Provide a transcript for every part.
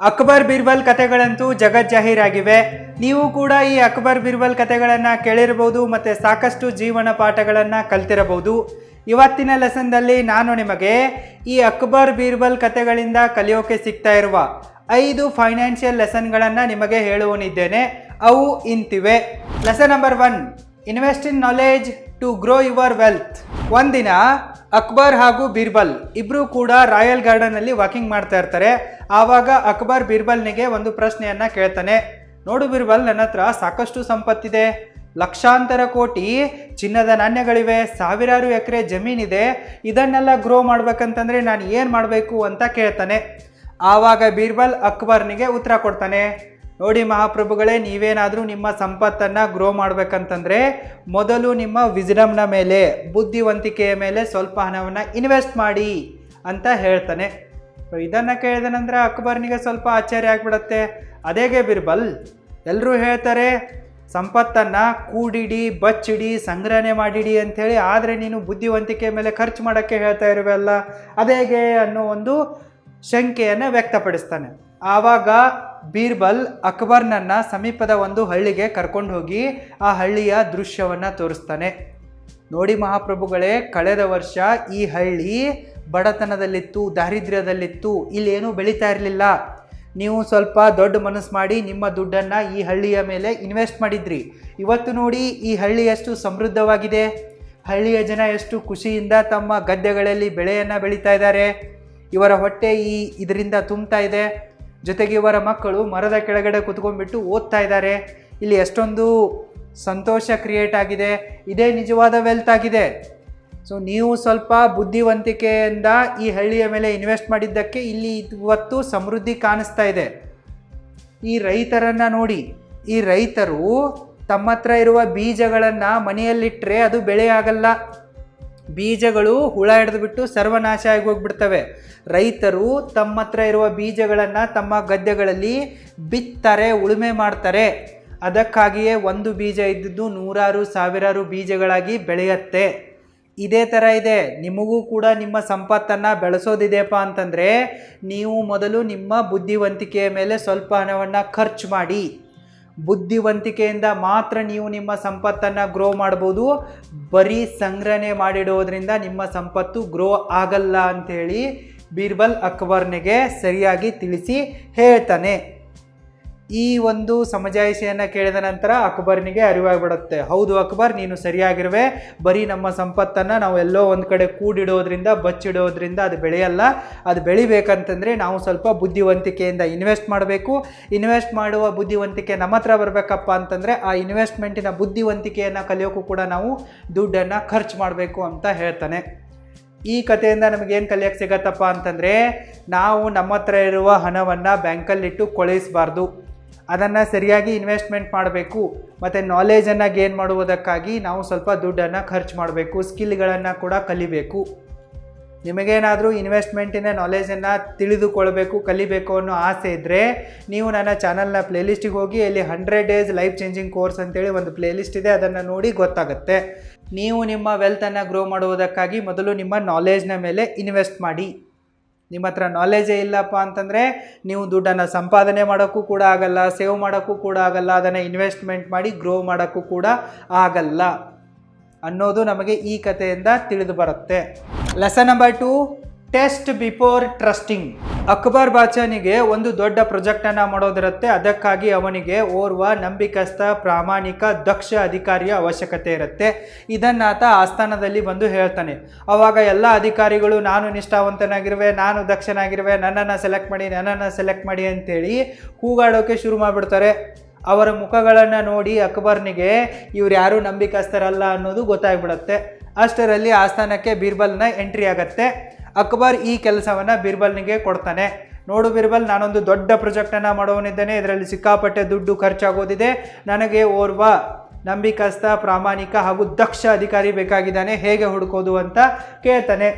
ಅಕ್ಬರ್ ಬೀರ್ಬಲ್ ಕಥೆಗಳಂತೂ ಜಗಜ್ಜಾಹೀರಾಗಿವೆ. ನೀವು ಕೂಡ ಈ ಅಕ್ಬರ್ ಬೀರ್ಬಲ್ ಕಥೆಗಳನ್ನು ಕೇಳಿರಬಹುದು ಮತ್ತು ಸಾಕಷ್ಟು ಜೀವನ ಪಾಠಗಳನ್ನು ಕಲ್ತಿರಬಹುದು. ಇವತ್ತಿನ ಲೆಸನ್ದಲ್ಲಿ ನಾನು ನಿಮಗೆ ಈ ಅಕ್ಬರ್ ಬೀರ್ಬಲ್ ಕಥೆಗಳಿಂದ ಕಲಿಯೋಕೆ ಸಿಗ್ತಾ ಇರುವ 5 ಫೈನಾನ್ಷಿಯಲ್ ಲೆಸನ್ಗಳನ್ನು ನಿಮಗೆ ಹೇಳುವನಿದ್ದೇನೆ. ಅವು ಇಂತಿವೆ. Lesson number 1, invest in knowledge to grow your wealth. ಒಂದಿನ ಅಕ್ಬರ್ ಹಾಗೂ ಬೀರ್ಬಲ್ ಇಬ್ಬರು ಕೂಡ ರಾಯಲ್ ಗಾರ್ಡನಲ್ಲಿ ವಾಕಿಂಗ್ ಮಾಡ್ತಾ ಇರ್ತಾರೆ. ಆವಾಗ ಅಕ್ಬರ್ ಬೀರ್ಬಲ್ನಿಗೆ ಒಂದು ಪ್ರಶ್ನೆಯನ್ನು ಕೇಳ್ತಾನೆ. ನೋಡು ಬೀರ್ಬಲ್, ನನ್ನ ಹತ್ರ ಸಾಕಷ್ಟು ಸಂಪತ್ತಿದೆ, ಲಕ್ಷಾಂತರ ಕೋಟಿ ಚಿನ್ನದ ನಾಣ್ಯಗಳಿವೆ, ಸಾವಿರಾರು ಎಕರೆ ಜಮೀನಿದೆ. ಇದನ್ನೆಲ್ಲ ಗ್ರೋ ಮಾಡ್ಬೇಕಂತಂದ್ರೆ ನಾನು ಏನು ಮಾಡಬೇಕು ಅಂತ ಕೇಳ್ತಾನೆ. ಆವಾಗ ಬೀರ್ಬಲ್ ಅಕ್ಬರ್ನಿಗೆ ಉತ್ತರ ಕೊಡ್ತಾನೆ. ನೋಡಿ ಮಹಾಪ್ರಭುಗಳೇ, ನೀವೇನಾದರೂ ನಿಮ್ಮ ಸಂಪತ್ತನ್ನು ಗ್ರೋ ಮಾಡಬೇಕಂತಂದರೆ ಮೊದಲು ನಿಮ್ಮ ವಿಸ್ಡಮ್ನ ಮೇಲೆ, ಬುದ್ಧಿವಂತಿಕೆಯ ಮೇಲೆ ಸ್ವಲ್ಪ ಹಣವನ್ನು ಇನ್ವೆಸ್ಟ್ ಮಾಡಿ ಅಂತ ಹೇಳ್ತಾನೆ. ಇದನ್ನು ಕೇಳಿದ ನಂತರ ಅಕ್ಬರ್ನಿಗೆ ಸ್ವಲ್ಪ ಆಶ್ಚರ್ಯ ಆಗಿಬಿಡುತ್ತೆ. ಅದೇಗೆ ಬೀರ್ಬಲ್, ಎಲ್ಲರೂ ಹೇಳ್ತಾರೆ ಸಂಪತ್ತನ್ನು ಕೂಡಿಡಿ, ಬಚ್ಚಿಡಿ, ಸಂಗ್ರಹಣೆ ಮಾಡಿಡಿ ಅಂಥೇಳಿ, ಆದರೆ ನೀನು ಬುದ್ಧಿವಂತಿಕೆ ಮೇಲೆ ಖರ್ಚು ಮಾಡೋಕ್ಕೆ ಹೇಳ್ತಾ ಇರುವಲ್ಲ, ಅದೇಗೆ ಅನ್ನೋ ಒಂದು ಶಂಕೆಯನ್ನು ವ್ಯಕ್ತಪಡಿಸ್ತಾನೆ. ಆವಾಗ ಬೀರ್ಬಲ್ ಅಕ್ಬರ್ನನ್ನು ಸಮೀಪದ ಒಂದು ಹಳ್ಳಿಗೆ ಕರ್ಕೊಂಡು ಹೋಗಿ ಆ ಹಳ್ಳಿಯ ದೃಶ್ಯವನ್ನು ತೋರಿಸ್ತಾನೆ. ನೋಡಿ ಮಹಾಪ್ರಭುಗಳೇ, ಕಳೆದ ವರ್ಷ ಈ ಹಳ್ಳಿ ಬಡತನದಲ್ಲಿತ್ತು, ದಾರಿದ್ರ್ಯದಲ್ಲಿತ್ತು, ಇಲ್ಲೇನೂ ಬೆಳೀತಾ ಇರಲಿಲ್ಲ. ನೀವು ಸ್ವಲ್ಪ ದೊಡ್ಡ ಮನಸ್ಸು ಮಾಡಿ ನಿಮ್ಮ ದುಡ್ಡನ್ನು ಈ ಹಳ್ಳಿಯ ಮೇಲೆ ಇನ್ವೆಸ್ಟ್ ಮಾಡಿದ್ರಿ. ಇವತ್ತು ನೋಡಿ ಈ ಹಳ್ಳಿ ಎಷ್ಟು ಸಮೃದ್ಧವಾಗಿದೆ, ಹಳ್ಳಿಯ ಜನ ಎಷ್ಟು ಖುಷಿಯಿಂದ ತಮ್ಮ ಗದ್ದೆಗಳಲ್ಲಿ ಬೆಳೆಯನ್ನು ಬೆಳೀತಾ ಇದ್ದಾರೆ, ಇವರ ಹೊಟ್ಟೆ ಇದರಿಂದ ತುಂಬ್ತಾ ಇದೆ, ಜೊತೆಗೆ ಇವರ ಮಕ್ಕಳು ಮರದ ಕೆಳಗಡೆ ಕುತ್ಕೊಂಡ್ಬಿಟ್ಟು ಓದ್ತಾ ಇದ್ದಾರೆ. ಇಲ್ಲಿ ಎಷ್ಟೊಂದು ಸಂತೋಷ ಕ್ರಿಯೇಟ್ ಆಗಿದೆ. ಇದೇ ನಿಜವಾದ ವೆಲ್ತ್ ಆಗಿದೆ. ಸೊ ನೀವು ಸ್ವಲ್ಪ ಬುದ್ಧಿವಂತಿಕೆಯಿಂದ ಈ ಹಳ್ಳಿಯ ಮೇಲೆ ಇನ್ವೆಸ್ಟ್ ಮಾಡಿದ್ದಕ್ಕೆ ಇಲ್ಲಿ ಇವತ್ತು ಸಮೃದ್ಧಿ ಕಾಣಿಸ್ತಾ ಇದೆ. ಈ ರೈತರನ್ನು ನೋಡಿ, ಈ ರೈತರು ತಮ್ಮ ಹತ್ರ ಇರುವ ಬೀಜಗಳನ್ನು ಮನೆಯಲ್ಲಿಟ್ಟರೆ ಅದು ಬೆಳೆ ಆಗಲ್ಲ. ಬೀಜಗಳು ಹುಳ ಹಿಡಿದುಬಿಟ್ಟು ಸರ್ವನಾಶ ಆಗಿ ಹೋಗ್ಬಿಡ್ತವೆ. ರೈತರು ತಮ್ಮ ಹತ್ರ ಇರುವ ಬೀಜಗಳನ್ನು ತಮ್ಮ ಗದ್ದೆಗಳಲ್ಲಿ ಬಿತ್ತಾರೆ, ಉಳುಮೆ ಮಾಡ್ತಾರೆ. ಅದಕ್ಕಾಗಿಯೇ ಒಂದು ಬೀಜ ಇದ್ದಿದ್ದು ನೂರಾರು ಸಾವಿರಾರು ಬೀಜಗಳಾಗಿ ಬೆಳೆಯುತ್ತೆ. ಇದೇ ಥರ ಇದೆ. ನಿಮಗೂ ಕೂಡ ನಿಮ್ಮ ಸಂಪತ್ತನ್ನು ಬೆಳೆಸೋದಿದೆಯಪ್ಪ ಅಂತಂದರೆ ನೀವು ಮೊದಲು ನಿಮ್ಮ ಬುದ್ಧಿವಂತಿಕೆಯ ಮೇಲೆ ಸ್ವಲ್ಪ ಹಣವನ್ನು ಖರ್ಚು ಮಾಡಿ. ಬುದ್ಧಿವಂತಿಕೆಯಿಂದ ಮಾತ್ರ ನೀವು ನಿಮ್ಮ ಸಂಪತ್ತನ್ನು ಗ್ರೋ ಮಾಡ್ಬೋದು. ಬರೀ ಸಂಗ್ರಹಣೆ ಮಾಡಿಡೋದ್ರಿಂದ ನಿಮ್ಮ ಸಂಪತ್ತು ಗ್ರೋ ಆಗಲ್ಲ ಅಂಥೇಳಿ ಬೀರ್ಬಲ್ ಅಕ್ಬರ್ನಿಗೆ ಸರಿಯಾಗಿ ತಿಳಿಸಿ ಹೇಳ್ತಾನೆ. ಈ ಒಂದು ಸಮಜಾಯಿಷಿಯನ್ನು ಕೇಳಿದ ನಂತರ ಅಕ್ಬರ್ನಿಗೆ ಅರಿವಾಗಿಬಿಡುತ್ತೆ. ಹೌದು ಅಕ್ಬರ್, ನೀನು ಸರಿಯಾಗಿರುವೆ. ಬರೀ ನಮ್ಮ ಸಂಪತ್ತನ್ನು ನಾವು ಎಲ್ಲೋ ಒಂದು ಕಡೆ ಕೂಡಿಡೋದ್ರಿಂದ, ಬಚ್ಚಿಡೋದ್ರಿಂದ ಅದು ಬೆಳೆಯಲ್ಲ. ಅದು ಬೆಳಿಬೇಕಂತಂದರೆ ನಾವು ಸ್ವಲ್ಪ ಬುದ್ಧಿವಂತಿಕೆಯಿಂದ ಇನ್ವೆಸ್ಟ್ ಮಾಡಬೇಕು. ಇನ್ವೆಸ್ಟ್ ಮಾಡುವ ಬುದ್ಧಿವಂತಿಕೆ ನಮ್ಮ ಹತ್ರ ಬರಬೇಕಪ್ಪ ಅಂತಂದರೆ ಆ ಇನ್ವೆಸ್ಟ್ಮೆಂಟಿನ ಬುದ್ಧಿವಂತಿಕೆಯನ್ನು ಕಲಿಯೋಕ್ಕೂ ಕೂಡ ನಾವು ದುಡ್ಡನ್ನು ಖರ್ಚು ಮಾಡಬೇಕು ಅಂತ ಹೇಳ್ತಾನೆ. ಈ ಕಥೆಯಿಂದ ನಮಗೇನು ಕಲಿಯೋಕ್ಕೆ ಸಿಗತ್ತಪ್ಪ ಅಂತಂದರೆ ನಾವು ನಮ್ಮ ಹತ್ರ ಇರುವ ಹಣವನ್ನು ಬ್ಯಾಂಕಲ್ಲಿಟ್ಟು ಕೊಳೆಸಬಾರ್ದು. ಅದನ್ನು ಸರಿಯಾಗಿ ಇನ್ವೆಸ್ಟ್ಮೆಂಟ್ ಮಾಡಬೇಕು. ಮತ್ತು ನಾಲೆಜನ್ನು ಗೇನ್ ಮಾಡುವುದಕ್ಕಾಗಿ ನಾವು ಸ್ವಲ್ಪ ದುಡ್ಡನ್ನು ಖರ್ಚು ಮಾಡಬೇಕು. ಸ್ಕಿಲ್ಗಳನ್ನು ಕೂಡ ಕಲಿಬೇಕು. ನಿಮಗೇನಾದರೂ ಇನ್ವೆಸ್ಟ್ಮೆಂಟಿನ ನಾಲೆಜನ್ನು ತಿಳಿದುಕೊಳ್ಬೇಕು, ಕಲಿಬೇಕು ಅನ್ನೋ ಆಸೆ ಇದ್ದರೆ ನೀವು ನನ್ನ ಚಾನಲ್ನ ಪ್ಲೇಲಿಸ್ಟಿಗೆ ಹೋಗಿ, ಅಲ್ಲಿ 100 ಡೇಸ್ ಲೈಫ್ ಚೇಂಜಿಂಗ್ ಕೋರ್ಸ್ ಅಂತೇಳಿ ಒಂದು ಪ್ಲೇಲಿಸ್ಟ್ ಇದೆ, ಅದನ್ನು ನೋಡಿ ಗೊತ್ತಾಗುತ್ತೆ. ನೀವು ನಿಮ್ಮ ವೆಲ್ತನ್ನು ಗ್ರೋ ಮಾಡುವುದಕ್ಕಾಗಿ ಮೊದಲು ನಿಮ್ಮ ನಾಲೆಜ್ನ ಮೇಲೆ ಇನ್ವೆಸ್ಟ್ ಮಾಡಿ. ನಿಮ್ಮ ಹತ್ರ ನಾಲೆಜೇ ಇಲ್ಲಪ್ಪ ಅಂತಂದರೆ ನೀವು ದುಡ್ಡನ್ನು ಸಂಪಾದನೆ ಮಾಡೋಕ್ಕೂ ಕೂಡ ಆಗಲ್ಲ, ಸೇವ್ ಮಾಡೋಕ್ಕೂ ಕೂಡ ಆಗಲ್ಲ, ಅದನ್ನು ಇನ್ವೆಸ್ಟ್ಮೆಂಟ್ ಮಾಡಿ ಗ್ರೋ ಮಾಡೋಕ್ಕೂ ಕೂಡ ಆಗಲ್ಲ ಅನ್ನೋದು ನಮಗೆ ಈ ಕಥೆಯಿಂದ ತಿಳಿದು ಬರುತ್ತೆ. Lesson number 2, test before trusting. Akbar ಬಾದ್ಶಾನಿಗೆ ಒಂದು ದೊಡ್ಡ ಪ್ರಾಜೆಕ್ಟನ್ನು ಮಾಡೋದಿರುತ್ತೆ. ಅದಕ್ಕಾಗಿ ಅವನಿಗೆ ಓರ್ವ ನಂಬಿಕಸ್ಥ, ಪ್ರಾಮಾಣಿಕ, ದಕ್ಷ ಅಧಿಕಾರಿಯ ಅವಶ್ಯಕತೆ ಇರುತ್ತೆ. ಇದನ್ನು ಆತ ಆಸ್ಥಾನದಲ್ಲಿ ಬಂದು ಹೇಳ್ತಾನೆ. ಆವಾಗ ಎಲ್ಲ ಅಧಿಕಾರಿಗಳು ನಾನು ನಿಷ್ಠಾವಂತನಾಗಿರುವೆ, ನಾನು ದಕ್ಷನಾಗಿರುವೆ, ನನ್ನನ್ನು ಸೆಲೆಕ್ಟ್ ಮಾಡಿ ಅಂತೇಳಿ ಕೂಗಾಡೋಕೆ ಶುರು ಮಾಡಿಬಿಡ್ತಾರೆ. ಅವರ ಮುಖಗಳನ್ನು ನೋಡಿ ಅಕ್ಬರ್ನಿಗೆ ಇವ್ರು ಯಾರೂ ನಂಬಿಕಸ್ಥರಲ್ಲ ಅನ್ನೋದು ಗೊತ್ತಾಗ್ಬಿಡುತ್ತೆ. ಅಷ್ಟರಲ್ಲಿ ಆಸ್ಥಾನಕ್ಕೆ ಬೀರ್ಬಲ್ನ ಎಂಟ್ರಿ ಆಗುತ್ತೆ. ಅಕ್ಬರ್ ಈ ಕೆಲಸವನ್ನು ಬೀರ್ಬಲ್ನಿಗೆ ಕೊಡ್ತಾನೆ. ನೋಡು ಬೀರ್ಬಲ್, ನಾನೊಂದು ದೊಡ್ಡ ಪ್ರಾಜೆಕ್ಟನ್ನು ಮಾಡೋನಿದ್ದೇನೆ, ಇದರಲ್ಲಿ ಸಿಕ್ಕಾಪಟ್ಟೆ ದುಡ್ಡು ಖರ್ಚಾಗೋದಿದೆ, ನನಗೆ ಓರ್ವ ನಂಬಿಕಸ್ಥ, ಪ್ರಾಮಾಣಿಕ ಹಾಗೂ ದಕ್ಷ ಅಧಿಕಾರಿ ಬೇಕಾಗಿದ್ದಾನೆ, ಹೇಗೆ ಹುಡುಕೋದು ಅಂತ ಕೇಳ್ತಾನೆ.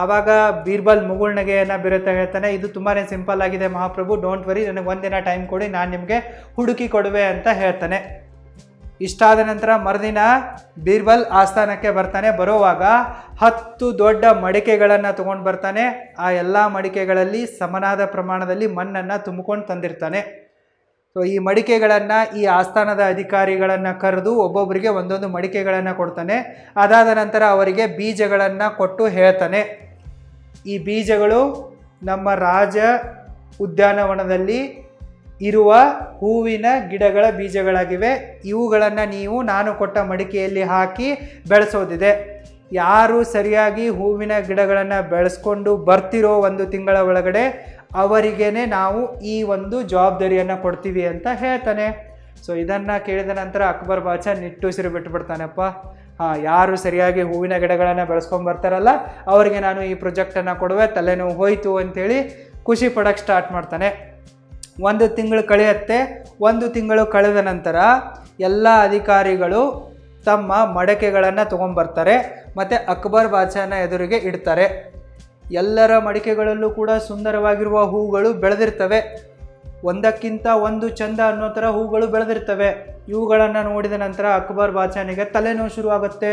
ಆವಾಗ ಬೀರ್ಬಲ್ ಮುಗುಳ್ನಗೆಯನ್ನು ಬೀರುತ್ತಾ ಹೇಳ್ತಾನೆ, ಇದು ತುಂಬಾ ಸಿಂಪಲ್ ಆಗಿದೆ ಮಹಾಪ್ರಭು, ಡೋಂಟ್ ವರಿ, ನನಗೆ ಒಂದಿನ ಟೈಮ್ ಕೊಡಿ, ನಾನು ನಿಮಗೆ ಹುಡುಕಿ ಕೊಡುವೆ ಅಂತ ಹೇಳ್ತಾನೆ. ಇಷ್ಟಾದ ನಂತರ ಮರುದಿನ ಬೀರ್ಬಲ್ ಆಸ್ಥಾನಕ್ಕೆ ಬರ್ತಾನೆ. ಬರುವಾಗ 10 ದೊಡ್ಡ ಮಡಿಕೆಗಳನ್ನು ತಗೊಂಡು ಬರ್ತಾನೆ. ಆ ಎಲ್ಲ ಮಡಿಕೆಗಳಲ್ಲಿ ಸಮನಾದ ಪ್ರಮಾಣದಲ್ಲಿ ಮಣ್ಣನ್ನು ತುಂಬಿಕೊಂಡು ತಂದಿರ್ತಾನೆ. ಸೊ ಈ ಮಡಿಕೆಗಳನ್ನು ಈ ಆಸ್ಥಾನದ ಅಧಿಕಾರಿಗಳನ್ನು ಕರೆದು ಒಬ್ಬೊಬ್ಬರಿಗೆ ಒಂದೊಂದು ಮಡಿಕೆಗಳನ್ನು ಕೊಡ್ತಾನೆ. ಅದಾದ ನಂತರ ಅವರಿಗೆ ಬೀಜಗಳನ್ನು ಕೊಟ್ಟು ಹೇಳ್ತಾನೆ, ಈ ಬೀಜಗಳು ನಮ್ಮ ರಾಜ ಉದ್ಯಾನವನದಲ್ಲಿ ಇರುವ ಹೂವಿನ ಗಿಡಗಳ ಬೀಜಗಳಾಗಿವೆ. ಇವುಗಳನ್ನು ನೀವು ನಾನು ಕೊಟ್ಟ ಮಡಿಕೆಯಲ್ಲಿ ಹಾಕಿ ಬೆಳೆಸೋದಿದೆ. ಯಾರು ಸರಿಯಾಗಿ ಹೂವಿನ ಗಿಡಗಳನ್ನು ಬೆಳೆಸ್ಕೊಂಡು ಬರ್ತಿರೋ 1 ತಿಂಗಳ ಒಳಗಡೆ ಅವರಿಗೇನೆ ನಾವು ಈ ಒಂದು ಜವಾಬ್ದಾರಿಯನ್ನು ಕೊಡ್ತೀವಿ ಅಂತ ಹೇಳ್ತಾನೆ. ಸೊ ಇದನ್ನು ಕೇಳಿದ ನಂತರ ಅಕ್ಬರ್ ಬಾದ್ಶಾ ನಿಟ್ಟುಸಿರು ಬಿಟ್ಟುಬಿಡ್ತಾನಪ್ಪ. ಯಾರು ಸರಿಯಾಗಿ ಹೂವಿನ ಗಿಡಗಳನ್ನು ಬೆಳೆಸ್ಕೊಂಡು ಬರ್ತಾರಲ್ಲ ಅವರಿಗೆ ನಾನು ಈ ಪ್ರಾಜೆಕ್ಟನ್ನು ಕೊಡುವೆ, ತಲೆನೋವು ಹೋಯಿತು ಅಂಥೇಳಿ ಖುಷಿ ಪಡೋಕ್ಕೆ ಸ್ಟಾರ್ಟ್ ಮಾಡ್ತಾನೆ. 1 ತಿಂಗಳು ಕಳೆಯುತ್ತೆ. 1 ತಿಂಗಳು ಕಳೆದ ನಂತರ ಎಲ್ಲ ಅಧಿಕಾರಿಗಳು ತಮ್ಮ ಮಡಕೆಗಳನ್ನು ತೊಗೊಂಬರ್ತಾರೆ ಮತ್ತು ಅಕ್ಬರ್ ಬಾದ್ಶಾನ ಎದುರಿಗೆ ಇಡ್ತಾರೆ. ಎಲ್ಲರ ಮಡಿಕೆಗಳಲ್ಲೂ ಕೂಡ ಸುಂದರವಾಗಿರುವ ಹೂಗಳು ಬೆಳೆದಿರ್ತವೆ. ಒಂದಕ್ಕಿಂತ ಒಂದು ಚಂದ ಅನ್ನೋ ಥರ ಹೂಗಳು ಬೆಳೆದಿರ್ತವೆ. ಇವುಗಳನ್ನು ನೋಡಿದ ನಂತರ ಅಕ್ಬರ್ ಬಾದ್ಶಾನಿಗೆ ತಲೆನೋವು ಶುರುವಾಗುತ್ತೆ.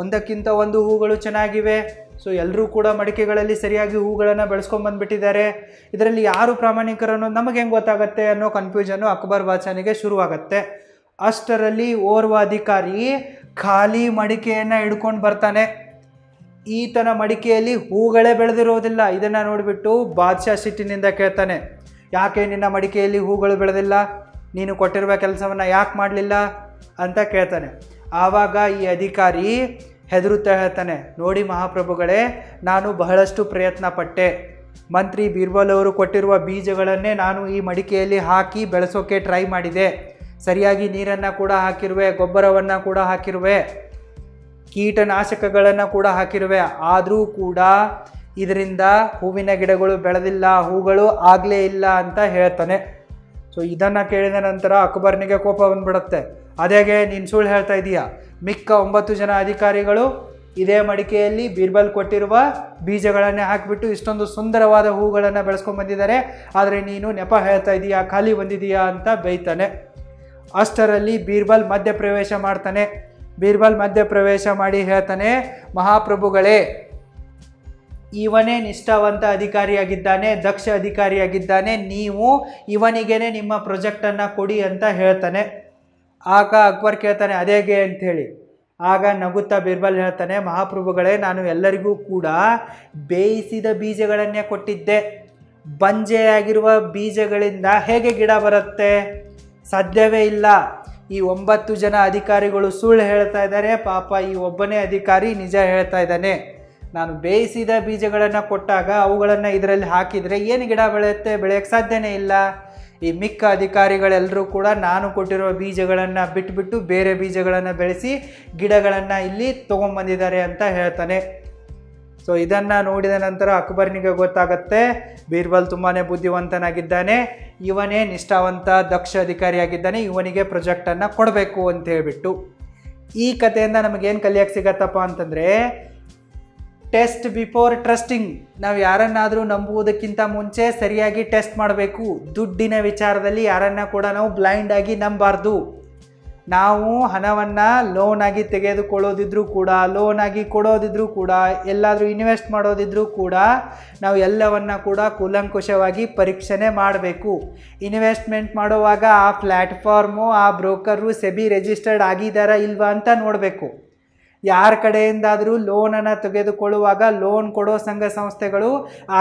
ಒಂದಕ್ಕಿಂತ ಒಂದು ಹೂಗಳು ಚೆನ್ನಾಗಿವೆ. ಸೊ ಎಲ್ಲರೂ ಕೂಡ ಮಡಿಕೆಗಳಲ್ಲಿ ಸರಿಯಾಗಿ ಹೂಗಳನ್ನು ಬೆಳೆಸ್ಕೊಂಡ್ಬಂದ್ಬಿಟ್ಟಿದ್ದಾರೆ. ಇದರಲ್ಲಿ ಯಾರು ಪ್ರಾಮಾಣಿಕರು ಅನ್ನೋದು ನಮಗೆ ಹೆಂಗೆ ಗೊತ್ತಾಗುತ್ತೆ ಅನ್ನೋ ಕನ್ಫ್ಯೂಷನ್ನು ಅಕ್ಬರ್ ಬಾದ್ಶಾನಿಗೆ ಶುರುವಾಗುತ್ತೆ. ಅಷ್ಟರಲ್ಲಿ ಓರ್ವ ಅಧಿಕಾರಿ ಖಾಲಿ ಮಡಿಕೆಯನ್ನು ಹಿಡ್ಕೊಂಡು ಬರ್ತಾನೆ. ಈತನ ಮಡಿಕೆಯಲ್ಲಿ ಹೂಗಳೇ ಬೆಳೆದಿರೋದಿಲ್ಲ. ಇದನ್ನು ನೋಡಿಬಿಟ್ಟು ಬಾದ್ಶಾ ಸಿಟ್ಟಿನಿಂದ ಕೇಳ್ತಾನೆ, ಯಾಕೆ ನಿನ್ನ ಮಡಿಕೆಯಲ್ಲಿ ಹೂಗಳು ಬೆಳೆದಿಲ್ಲ, ನೀನು ಕೊಟ್ಟಿರುವ ಕೆಲಸವನ್ನು ಯಾಕೆ ಮಾಡಲಿಲ್ಲ ಅಂತ ಕೇಳ್ತಾನೆ. ಆವಾಗ ಈ ಅಧಿಕಾರಿ ಹೆದರುತ್ತಾ ಹೇಳ್ತಾನೆ, ನೋಡಿ ಮಹಾಪ್ರಭುಗಳೇ, ನಾನು ಬಹಳಷ್ಟು ಪ್ರಯತ್ನ ಪಟ್ಟೆ. ಮಂತ್ರಿ ಬೀರ್ಬಲ್ ಅವರು ಕೊಟ್ಟಿರುವ ಬೀಜಗಳನ್ನೇ ನಾನು ಈ ಮಡಿಕೆಯಲ್ಲಿ ಹಾಕಿ ಬೆಳೆಸೋಕೆ ಟ್ರೈ ಮಾಡಿದೆ. ಸರಿಯಾಗಿ ನೀರನ್ನು ಕೂಡ ಹಾಕಿರುವೆ, ಗೊಬ್ಬರವನ್ನು ಕೂಡ ಹಾಕಿರುವೆ, ಕೀಟನಾಶಕಗಳನ್ನು ಕೂಡ ಹಾಕಿರುವೆ. ಆದರೂ ಕೂಡ ಇದರಿಂದ ಹೂವಿನ ಗಿಡಗಳು ಬೆಳೆದಿಲ್ಲ, ಹೂಗಳು ಆಗಲೇ ಇಲ್ಲ ಅಂತ ಹೇಳ್ತಾನೆ. ಸೊ ಇದನ್ನು ಕೇಳಿದ ನಂತರ ಅಕ್ಬರ್ನಿಗೆ ಕೋಪ ಬಂದ್ಬಿಡುತ್ತೆ. ಅದೇಗೆ ನೀನು ಸುಳ್ಳು ಹೇಳ್ತಾ ಇದೀಯಾ? ಮಿಕ್ಕ 9 ಜನ ಅಧಿಕಾರಿಗಳು ಇದೇ ಮಡಿಕೆಯಲ್ಲಿ ಬೀರ್ಬಲ್ ಕೊಟ್ಟಿರುವ ಬೀಜಗಳನ್ನೇ ಹಾಕಿಬಿಟ್ಟು ಇಷ್ಟೊಂದು ಸುಂದರವಾದ ಹೂಗಳನ್ನು ಬೆಳೆಸ್ಕೊಂಡು ಬಂದಿದ್ದಾರೆ, ಆದರೆ ನೀನು ನೆಪ ಹೇಳ್ತಾ ಇದೀಯಾ, ಖಾಲಿ ಬಂದಿದೀಯಾ ಅಂತ ಬೈತಾನೆ. ಅಷ್ಟರಲ್ಲಿ ಬೀರ್ಬಲ್ ಮಧ್ಯಪ್ರವೇಶ ಮಾಡ್ತಾನೆ. ಬೀರ್ಬಲ್ ಮಧ್ಯಪ್ರವೇಶ ಮಾಡಿ ಹೇಳ್ತಾನೆ, ಮಹಾಪ್ರಭುಗಳೇ, ಇವನೇ ನಿಷ್ಠಾವಂತ ಅಧಿಕಾರಿಯಾಗಿದ್ದಾನೆ, ದಕ್ಷ ಅಧಿಕಾರಿಯಾಗಿದ್ದಾನೆ, ನೀವು ಇವನಿಗೇನೆ ನಿಮ್ಮ ಪ್ರಾಜೆಕ್ಟನ್ನು ಕೊಡಿ ಅಂತ ಹೇಳ್ತಾನೆ. ಆಗ ಅಕ್ಬರ್ ಕೇಳ್ತಾನೆ, ಅದೇಗೆ ಅಂಥೇಳಿ. ಆಗ ನಗುತ್ತಾ ಬೀರ್ಬಲ್ ಹೇಳ್ತಾನೆ, ಮಹಾಪ್ರಭುಗಳೇ, ನಾನು ಎಲ್ಲರಿಗೂ ಕೂಡ ಬೇಯಿಸಿದ ಬೀಜಗಳನ್ನೇ ಕೊಟ್ಟಿದ್ದೆ. ಬಂಜೆಯಾಗಿರುವ ಬೀಜಗಳಿಂದ ಹೇಗೆ ಗಿಡ ಬರುತ್ತೆ? ಸಾಧ್ಯವೇ ಇಲ್ಲ. ಈ 9 ಜನ ಅಧಿಕಾರಿಗಳು ಸುಳ್ಳು ಹೇಳ್ತಾ ಇದ್ದಾರೆ. ಪಾಪ ಈ ಒಬ್ಬನೇ ಅಧಿಕಾರಿ ನಿಜ ಹೇಳ್ತಾ ಇದ್ದಾನೆ. ನಾನು ಬೇಯಿಸಿದ ಬೀಜಗಳನ್ನು ಕೊಟ್ಟಾಗ ಅವುಗಳನ್ನು ಇದರಲ್ಲಿ ಹಾಕಿದರೆ ಏನು ಗಿಡ ಬೆಳೆಯುತ್ತೆ? ಬೆಳೆಯೋಕ್ಕೆ ಸಾಧ್ಯನೇ ಇಲ್ಲ. ಈ ಮಿಕ್ಕ ಅಧಿಕಾರಿಗಳೆಲ್ಲರೂ ಕೂಡ ನಾನು ಕೊಟ್ಟಿರುವ ಬೀಜಗಳನ್ನು ಬಿಟ್ಟುಬಿಟ್ಟು ಬೇರೆ ಬೀಜಗಳನ್ನು ಬೆಳೆಸಿ ಗಿಡಗಳನ್ನು ಇಲ್ಲಿ ತೊಗೊಂಬಂದಿದ್ದಾರೆ ಅಂತ ಹೇಳ್ತಾನೆ. ಸೊ ಇದನ್ನು ನೋಡಿದ ನಂತರ ಅಕ್ಬರ್ನಿಗೆ ಗೊತ್ತಾಗುತ್ತೆ, ಬೀರ್ಬಲ್ ತುಂಬಾ ಬುದ್ಧಿವಂತನಾಗಿದ್ದಾನೆ, ಇವನೇ ನಿಷ್ಠಾವಂತ ದಕ್ಷ ಅಧಿಕಾರಿಯಾಗಿದ್ದಾನೆ, ಇವನಿಗೆ ಪ್ರಾಜೆಕ್ಟನ್ನು ಕೊಡಬೇಕು ಅಂತ ಹೇಳ್ಬಿಟ್ಟು. ಈ ಕಥೆಯಿಂದ ನಮಗೇನು ಕಲಿಯೋಕ್ಕೆ ಸಿಗತ್ತಪ್ಪ ಅಂತಂದರೆ, ಟೆಸ್ಟ್ ಬಿಫೋರ್ ಟ್ರಸ್ಟಿಂಗ್. ನಾವು ಯಾರನ್ನಾದರೂ ನಂಬುವುದಕ್ಕಿಂತ ಮುಂಚೆ ಸರಿಯಾಗಿ ಟೆಸ್ಟ್ ಮಾಡಬೇಕು. ದುಡ್ಡಿನ ವಿಚಾರದಲ್ಲಿ ಯಾರನ್ನ ಕೂಡ ನಾವು ಬ್ಲೈಂಡ್ ಆಗಿ ನಂಬಾರ್ದು. ನಾವು ಹಣವನ್ನು ಲೋನ್ ಆಗಿ ತೆಗೆದುಕೊಳ್ಳೋದಿದ್ರೂ ಕೂಡ, ಲೋನ್ ಆಗಿ ಕೊಡೋದಿದ್ರೂ ಕೂಡ, ಎಲ್ಲಾದರೂ ಇನ್ವೆಸ್ಟ್ ಮಾಡೋದಿದ್ರೂ ಕೂಡ ನಾವು ಎಲ್ಲವನ್ನ ಕೂಡ ಕೂಲಂಕುಷವಾಗಿ ಪರೀಕ್ಷಣೆ ಮಾಡಬೇಕು. ಇನ್ವೆಸ್ಟ್ಮೆಂಟ್ ಮಾಡುವಾಗ ಆ ಪ್ಲ್ಯಾಟ್ಫಾರ್ಮು, ಆ ಬ್ರೋಕರು ಸೆಬಿ ರಿಜಿಸ್ಟರ್ಡ್ ಆಗಿದ್ದಾರಾ ಇಲ್ವಾ ಅಂತ ನೋಡಬೇಕು. ಯಾರ ಕಡೆಯಿಂದಾದರೂ ಲೋನನ್ನು ತೆಗೆದುಕೊಳ್ಳುವಾಗ ಲೋನ್ ಕೊಡೋ ಸಂಘ ಸಂಸ್ಥೆಗಳು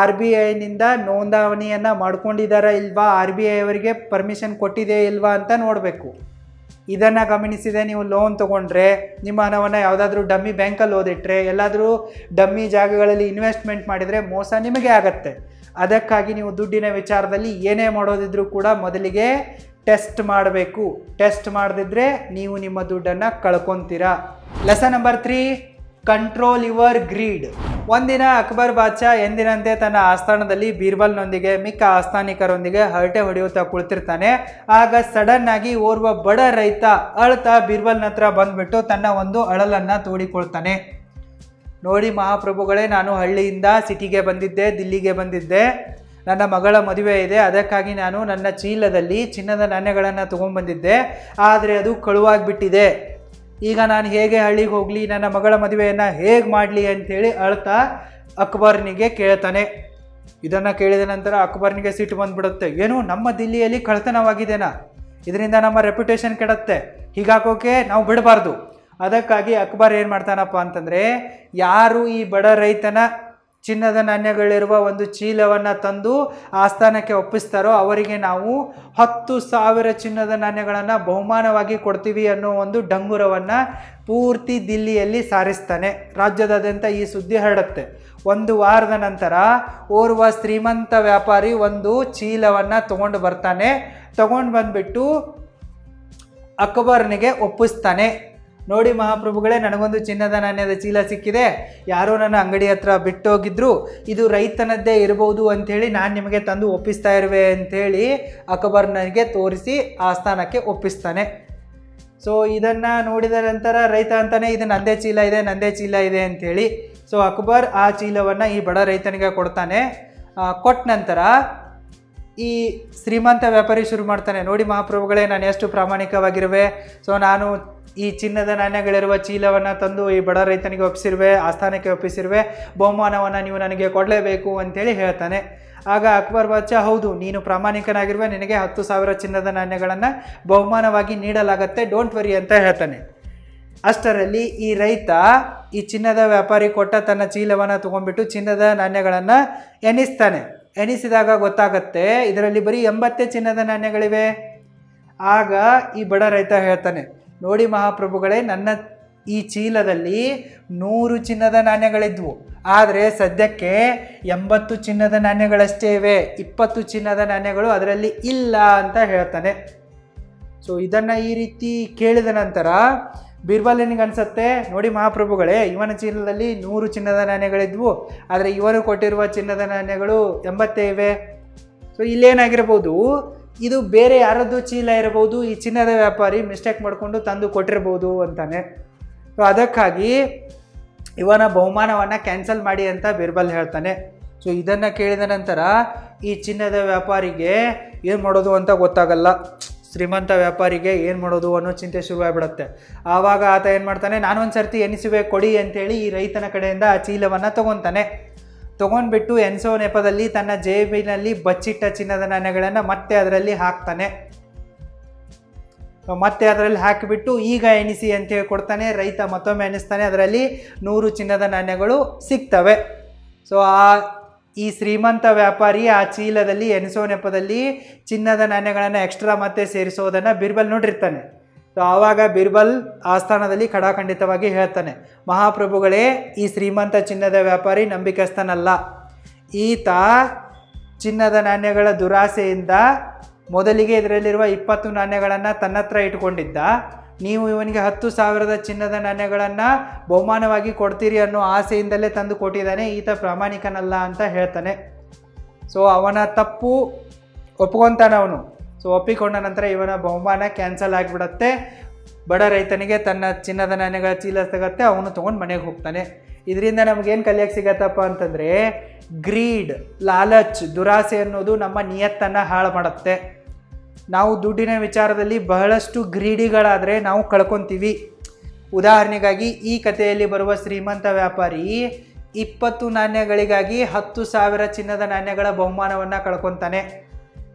RBIನಿಂದ ನೋಂದಣಿಯನ್ನು ಮಾಡ್ಕೊಂಡಿದ್ದಾರಾ ಇಲ್ವಾ, RBI ಅವರಿಗೆ ಪರ್ಮಿಷನ್ ಕೊಟ್ಟಿದೆ ಇಲ್ವಾ ಅಂತ ನೋಡಬೇಕು. ಇದನ್ನು ಗಮನಿಸಿದೆ ನೀವು ಲೋನ್ ತೊಗೊಂಡ್ರೆ, ನಿಮ್ಮ ಹಣವನ್ನು ಯಾವುದಾದ್ರೂ ಡಮ್ಮಿ ಬ್ಯಾಂಕಲ್ಲಿ ಓದಿಟ್ರೆ, ಎಲ್ಲಾದರೂ ಡಮ್ಮಿ ಜಾಗಗಳಲ್ಲಿ ಇನ್ವೆಸ್ಟ್ಮೆಂಟ್ ಮಾಡಿದರೆ ಮೋಸ ನಿಮಗೆ ಆಗತ್ತೆ. ಅದಕ್ಕಾಗಿ ನೀವು ದುಡ್ಡಿನ ವಿಚಾರದಲ್ಲಿ ಏನೇ ಮಾಡೋದಿದ್ರೂ ಕೂಡ ಮೊದಲಿಗೆ ಟೆಸ್ಟ್ ಮಾಡಬೇಕು. ಟೆಸ್ಟ್ ಮಾಡದಿದ್ದರೆ ನೀವು ನಿಮ್ಮ ದುಡ್ಡನ್ನು ಕಳ್ಕೊತೀರಾ. Lesson number 3, control your greed. ಒಂದಿನ ಅಕ್ಬರ್ ಬಾದ್ಶಾ ಎಂದಿನಂತೆ ತನ್ನ ಆಸ್ಥಾನದಲ್ಲಿ ಬೀರ್ಬಲ್ನೊಂದಿಗೆ ಮಿಕ್ಕ ಆಸ್ಥಾನಿಕರೊಂದಿಗೆ ಹರಟೆ ಹೊಡೆಯುತ್ತಾ ಕುಳಿತಿರ್ತಾನೆ. ಆಗ ಸಡನ್ ಆಗಿ ಓರ್ವ ಬಡ ರೈತ ಅಳ್ತಾ ಬೀರ್ಬಲ್ನ ಹತ್ರ ಬಂದ್ಬಿಟ್ಟು ತನ್ನ ಒಂದು ಅಳಲನ್ನು ತೋಡಿಕೊಳ್ತಾನೆ. ನೋಡಿ ಮಹಾಪ್ರಭುಗಳೇ, ನಾನು ಹಳ್ಳಿಯಿಂದ ಸಿಟಿಗೆ ಬಂದಿದ್ದೆ, ದಿಲ್ಲಿಗೆ ಬಂದಿದ್ದೆ. ನನ್ನ ಮಗಳ ಮದುವೆ ಇದೆ, ಅದಕ್ಕಾಗಿ ನಾನು ನನ್ನ ಚೀಲದಲ್ಲಿ ಚಿನ್ನದ ನಾಣ್ಯಗಳನ್ನು ತೊಗೊಂಡ್ಬಂದಿದ್ದೆ, ಆದರೆ ಅದು ಕಳುವಾಗಿಬಿಟ್ಟಿದೆ. ಈಗ ನಾನು ಹೇಗೆ ಹಳ್ಳಿಗೆ ಹೋಗಲಿ, ನನ್ನ ಮಗಳ ಮದುವೆಯನ್ನು ಹೇಗೆ ಮಾಡಲಿ ಅಂಥೇಳಿ ಅಳ್ತಾ ಅಕ್ಬರ್ನಿಗೆ ಕೇಳ್ತಾನೆ. ಇದನ್ನು ಕೇಳಿದ ನಂತರ ಅಕ್ಬರ್ನಿಗೆ ಸಿಟ್ಟು ಬಂದುಬಿಡುತ್ತೆ. ಏನು, ನಮ್ಮ ದಿಲ್ಲಿಯಲ್ಲಿ ಕಳ್ತನವಾಗಿದೆನಾ? ಇದರಿಂದ ನಮ್ಮ ರೆಪ್ಯುಟೇಷನ್ ಕೆಡುತ್ತೆ, ಹೀಗಾಕೋಕೆ ನಾವು ಬಿಡಬಾರ್ದು. ಅದಕ್ಕಾಗಿ ಅಕ್ಬರ್ ಏನು ಮಾಡ್ತಾನಪ್ಪ ಅಂತಂದರೆ, ಯಾರು ಈ ಬಡ ರೈತನ ಚಿನ್ನದ ನಾಣ್ಯಗಳಿರುವ ಒಂದು ಚೀಲವನ್ನು ತಂದು ಆಸ್ಥಾನಕ್ಕೆ ಒಪ್ಪಿಸ್ತಾರೋ ಅವರಿಗೆ ನಾವು 10,000 ಚಿನ್ನದ ನಾಣ್ಯಗಳನ್ನು ಬಹುಮಾನವಾಗಿ ಕೊಡ್ತೀವಿ ಅನ್ನೋ ಒಂದು ಡಂಗುರವನ್ನು ಪೂರ್ತಿ ದಿಲ್ಲಿಯಲ್ಲಿ ಸಾರಿಸ್ತಾನೆ. ರಾಜ್ಯದಾದ್ಯಂತ ಈ ಸುದ್ದಿ ಹರಡುತ್ತೆ. ಒಂದು ವಾರದ ನಂತರ ಓರ್ವ ಶ್ರೀಮಂತ ವ್ಯಾಪಾರಿ ಒಂದು ಚೀಲವನ್ನು ತಗೊಂಡು ಬರ್ತಾನೆ. ತಗೊಂಡು ಬಂದುಬಿಟ್ಟು ಅಕ್ಬರ್ನಿಗೆ ಒಪ್ಪಿಸ್ತಾನೆ. ನೋಡಿ ಮಹಾಪ್ರಭುಗಳೇ, ನನಗೊಂದು ಚಿನ್ನದ ನಾಣ್ಯದ ಚೀಲ ಸಿಕ್ಕಿದೆ, ಯಾರೋ ನನ್ನ ಅಂಗಡಿ ಹತ್ರ ಬಿಟ್ಟೋಗಿದ್ರು, ಇದು ರೈತನದ್ದೇ ಇರ್ಬೋದು ಅಂಥೇಳಿ ನಾನು ನಿಮಗೆ ತಂದು ಒಪ್ಪಿಸ್ತಾ ಇರುವೆ ಅಂಥೇಳಿ ಅಕ್ಬರ್ನಿಗೆ ತೋರಿಸಿ ಆಸ್ಥಾನಕ್ಕೆ ಒಪ್ಪಿಸ್ತಾನೆ. ಸೊ ಇದನ್ನು ನೋಡಿದ ನಂತರ ರೈತ ಅಂತಾನೆ, ಇದು ನಂದೇ ಚೀಲ ಇದೆ ಅಂಥೇಳಿ. ಸೊ ಅಕ್ಬರ್ ಆ ಚೀಲವನ್ನು ಈ ಬಡ ರೈತನಿಗೆ ಕೊಡ್ತಾನೆ. ಕೊಟ್ಟ ನಂತರ ಈ ಶ್ರೀಮಂತ ವ್ಯಾಪಾರಿ ಶುರು ಮಾಡ್ತಾನೆ, ನೋಡಿ ಮಹಾಪ್ರಭುಗಳೇ, ನಾನು ಎಷ್ಟು ಪ್ರಾಮಾಣಿಕವಾಗಿರುವೆ. ಸೊ ನಾನು ಈ ಚಿನ್ನದ ನಾಣ್ಯಗಳಿರುವ ಚೀಲವನ್ನು ತಂದು ಈ ಬಡ ರೈತನಿಗೆ ಒಪ್ಪಿಸಿರುವೆ, ಆಸ್ಥಾನಕ್ಕೆ ಒಪ್ಪಿಸಿರುವೆ, ಬಹುಮಾನವನ್ನು ನೀವು ನನಗೆ ಕೊಡಲೇಬೇಕು ಅಂಥೇಳಿ ಹೇಳ್ತಾನೆ. ಆಗ ಅಕ್ಬರ್ ಬಾದ್ಶಾ, ಹೌದು, ನೀನು ಪ್ರಾಮಾಣಿಕನಾಗಿರುವೆ, ನಿನಗೆ 10,000 ಚಿನ್ನದ ನಾಣ್ಯಗಳನ್ನು ಬಹುಮಾನವಾಗಿ ನೀಡಲಾಗತ್ತೆ, ಡೋಂಟ್ ವರಿ ಅಂತ ಹೇಳ್ತಾನೆ. ಅಷ್ಟರಲ್ಲಿ ಈ ರೈತ ಈ ಚಿನ್ನದ ವ್ಯಾಪಾರಿ ಕೊಟ್ಟ ತನ್ನ ಚೀಲವನ್ನು ತೊಗೊಂಡ್ಬಿಟ್ಟು ಚಿನ್ನದ ನಾಣ್ಯಗಳನ್ನು ಎಣಿಸ್ತಾನೆ. ಎಣಿಸಿದಾಗ ಗೊತ್ತಾಗತ್ತೆ ಇದರಲ್ಲಿ ಬರೀ 80 ಚಿನ್ನದ ನಾಣ್ಯಗಳಿವೆ. ಆಗ ಈ ಬಡ ರೈತ ಹೇಳ್ತಾನೆ, ನೋಡಿ ಮಹಾಪ್ರಭುಗಳೇ, ನನ್ನ ಈ ಚೀಲದಲ್ಲಿ 100 ಚಿನ್ನದ ನಾಣ್ಯಗಳಿದ್ವು, ಆದರೆ ಸದ್ಯಕ್ಕೆ 80 ಚಿನ್ನದ ನಾಣ್ಯಗಳಷ್ಟೇ ಇವೆ, 20 ಚಿನ್ನದ ನಾಣ್ಯಗಳು ಅದರಲ್ಲಿ ಇಲ್ಲ ಅಂತ ಹೇಳ್ತಾನೆ. ಸೊ ಇದನ್ನು ಈ ರೀತಿ ಕೇಳಿದ ನಂತರ ಬೀರ್ಬಲನಿಗೆ ಅನಿಸುತ್ತೆ, ನೋಡಿ ಮಹಾಪ್ರಭುಗಳೇ, ಇವನ ಚೀಲದಲ್ಲಿ 100 ಚಿನ್ನದ ನಾಣ್ಯಗಳಿದ್ವು, ಆದರೆ ಇವನು ಕೊಟ್ಟಿರುವ ಚಿನ್ನದ ನಾಣ್ಯಗಳು 80 ಇವೆ. ಸೊ ಇಲ್ಲೇನಾಗಿರ್ಬೋದು, ಇದು ಬೇರೆ ಯಾರದ್ದು ಚೀಲ ಇರಬಹುದು, ಈ ಚಿನ್ನದ ವ್ಯಾಪಾರಿ ಮಿಸ್ಟೇಕ್ ಮಾಡಿಕೊಂಡು ತಂದು ಕೊಟ್ಟಿರ್ಬೋದು ಅಂತಾನೆ. ಸೊ ಅದಕ್ಕಾಗಿ ಇವನ ಬಹುಮಾನವನ್ನು ಕ್ಯಾನ್ಸಲ್ ಮಾಡಿ ಅಂತ ಬೀರ್ಬಲ್ ಹೇಳ್ತಾನೆ. ಸೊ ಇದನ್ನು ಕೇಳಿದ ನಂತರ ಈ ಚಿನ್ನದ ವ್ಯಾಪಾರಿಗೆ ಏನು ಮಾಡೋದು ಅಂತ ಗೊತ್ತಾಗಲ್ಲ. ಶ್ರೀಮಂತ ವ್ಯಾಪಾರಿಗೆ ಏನು ಮಾಡೋದು ಅನ್ನೋ ಚಿಂತೆ ಶುರುವಾಗಿಬಿಡುತ್ತೆ. ಆವಾಗ ಆತ ಏನು ಮಾಡ್ತಾನೆ, ನಾನೊಂದು ಸರ್ತಿ ಎನಿಸುವೆ ಕೊಡಿ ಅಂಥೇಳಿ ಈ ರೈತನ ಕಡೆಯಿಂದ ಆ ಚೀಲವನ್ನು ತೊಗೊತಾನೆ. ತೊಗೊಂಡ್ಬಿಟ್ಟು ಎನಿಸೋ ನೆಪದಲ್ಲಿ ತನ್ನ ಜೇಬಿನಲ್ಲಿ ಬಚ್ಚಿಟ್ಟ ಚಿನ್ನದ ನಾಣ್ಯಗಳನ್ನು ಮತ್ತೆ ಅದರಲ್ಲಿ ಹಾಕ್ತಾನೆ. ಮತ್ತೆ ಅದರಲ್ಲಿ ಹಾಕಿಬಿಟ್ಟು ಈಗ ಎಣಿಸಿ ಅಂತೇಳಿ ಕೊಡ್ತಾನೆ. ರೈತ ಮತ್ತೊಮ್ಮೆ ಎಣಿಸ್ತಾನೆ, ಅದರಲ್ಲಿ 100 ಚಿನ್ನದ ನಾಣ್ಯಗಳು ಸಿಗ್ತವೆ. ಸೊ ಈ ಶ್ರೀಮಂತ ವ್ಯಾಪಾರಿ ಆ ಚೀಲದಲ್ಲಿ ಎನಿಸೋ ನೆಪದಲ್ಲಿ ಚಿನ್ನದ ನಾಣ್ಯಗಳನ್ನು ಎಕ್ಸ್ಟ್ರಾ ಮತ್ತೆ ಸೇರಿಸೋದನ್ನು ಬೀರ್ಬಲ್ ನೋಡಿರ್ತಾನೆ. ಸೊ ಆವಾಗ ಬೀರ್ಬಲ್ ಆಸ್ಥಾನದಲ್ಲಿ ಖಡಾಖಂಡಿತವಾಗಿ ಹೇಳ್ತಾನೆ, ಮಹಾಪ್ರಭುಗಳೇ, ಈ ಶ್ರೀಮಂತ ಚಿನ್ನದ ವ್ಯಾಪಾರಿ ನಂಬಿಕಸ್ಥನಲ್ಲ. ಈತ ಚಿನ್ನದ ನಾಣ್ಯಗಳ ದುರಾಸೆಯಿಂದ ಮೊದಲಿಗೆ ಇದರಲ್ಲಿರುವ 20 ನಾಣ್ಯಗಳನ್ನು ತನ್ನ ಹತ್ರ ಇಟ್ಕೊಂಡಿದ್ದ. ನೀವು ಇವನಿಗೆ 10,000 ಚಿನ್ನದ ನಾಣ್ಯಗಳನ್ನು ಬಹುಮಾನವಾಗಿ ಕೊಡ್ತೀರಿ ಅನ್ನೋ ಆಸೆಯಿಂದಲೇ ತಂದು ಕೊಟ್ಟಿದ್ದಾನೆ, ಈತ ಪ್ರಾಮಾಣಿಕನಲ್ಲ ಅಂತ ಹೇಳ್ತಾನೆ. ಸೊ ಅವನ ತಪ್ಪು ಒಪ್ಕೊತಾನೆ ಅವನು. ಸೊ ಒಪ್ಪಿಕೊಂಡ ನಂತರ ಇವನ ಬಹುಮಾನ ಕ್ಯಾನ್ಸಲ್ ಆಗಿಬಿಡತ್ತೆ. ಬಡ ರೈತನಿಗೆ ತನ್ನ ಚಿನ್ನದ ನಾಣ್ಯಗಳ ಚೀಲ ಸಿಗತ್ತೆ, ಅವನು ತೊಗೊಂಡು ಮನೆಗೆ ಹೋಗ್ತಾನೆ. ಇದರಿಂದ ನಮಗೇನು ಕಲಿಯಕ್ಕೆ ಸಿಗತ್ತಪ್ಪ ಅಂತಂದರೆ, ಗ್ರೀಡ್, ಲಾಲಚ್, ದುರಾಸೆ ಅನ್ನೋದು ನಮ್ಮ ನಿಯತ್ತನ್ನು ಹಾಳು ಮಾಡುತ್ತೆ. ನಾವು ದುಡ್ಡಿನ ವಿಚಾರದಲ್ಲಿ ಬಹಳಷ್ಟು ಗ್ರೀಡಿಗಳಾದರೆ ನಾವು ಕಳ್ಕೊತೀವಿ. ಉದಾಹರಣೆಗಾಗಿ ಈ ಕಥೆಯಲ್ಲಿ ಬರುವ ಶ್ರೀಮಂತ ವ್ಯಾಪಾರಿ 20 ನಾಣ್ಯಗಳಿಗಾಗಿ 10,000 ಚಿನ್ನದ ನಾಣ್ಯಗಳ ಬಹುಮಾನವನ್ನು ಕಳ್ಕೊತಾನೆ.